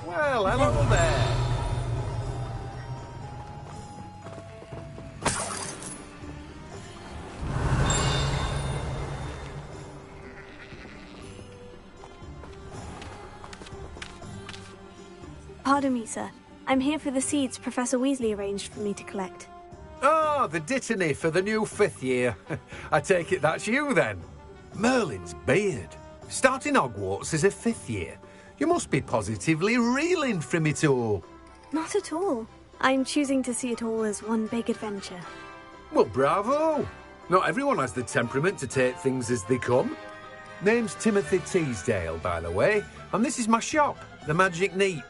Well, hello there. Pardon me, sir. I'm here for the seeds Professor Weasley arranged for me to collect. Ah, the dittany for the new 5th year. I take it that's you, then. Merlin's beard. Starting Hogwarts as a 5th year. You must be positively reeling from it all. Not at all. I'm choosing to see it all as one big adventure. Well, bravo. Not everyone has the temperament to take things as they come. Name's Timothy Teasdale, by the way, and this is my shop, the Magic Neep.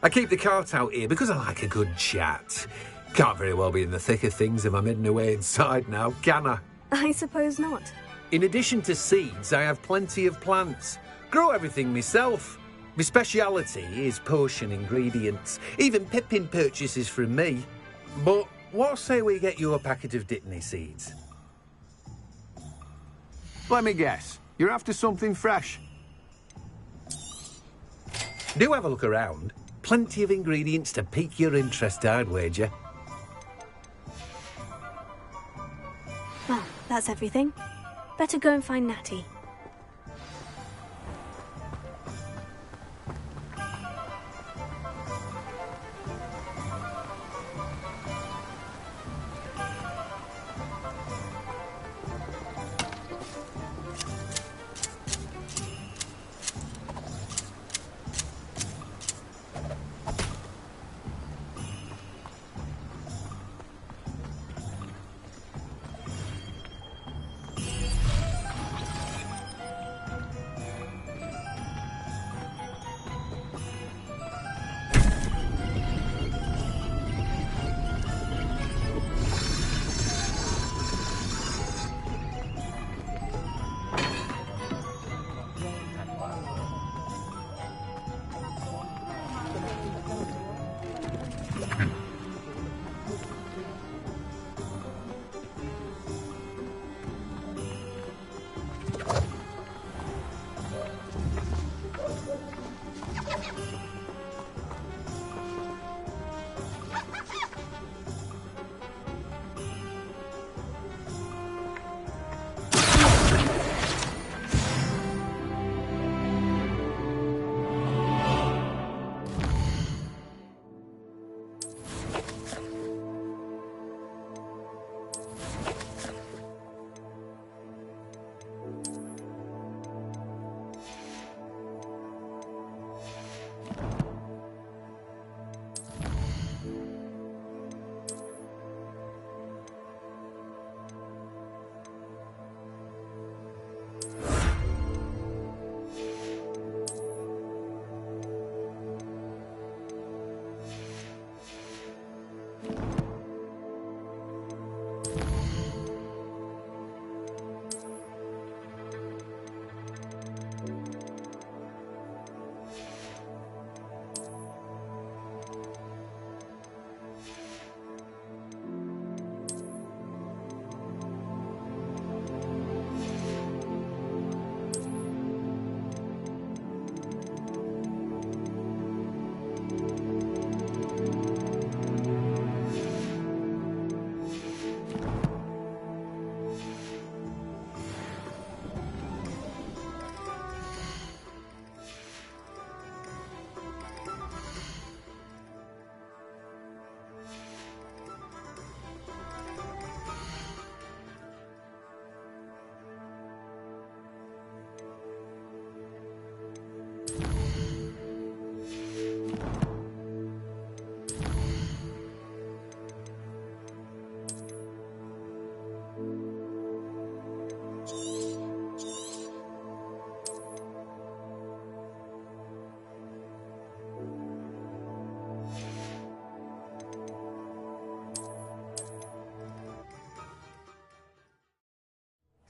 I keep the cart out here because I like a good chat. Can't very well be in the thick of things if I'm hidden away inside now, can I? I suppose not. In addition to seeds, I have plenty of plants. Grow everything myself. My speciality is potion ingredients. Even Pippin purchases from me. But what say we get you a packet of Dittany seeds? Let me guess. You're after something fresh. Do have a look around. Plenty of ingredients to pique your interest, I'd wager. Well, that's everything. Better go and find Natty.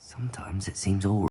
Sometimes it seems all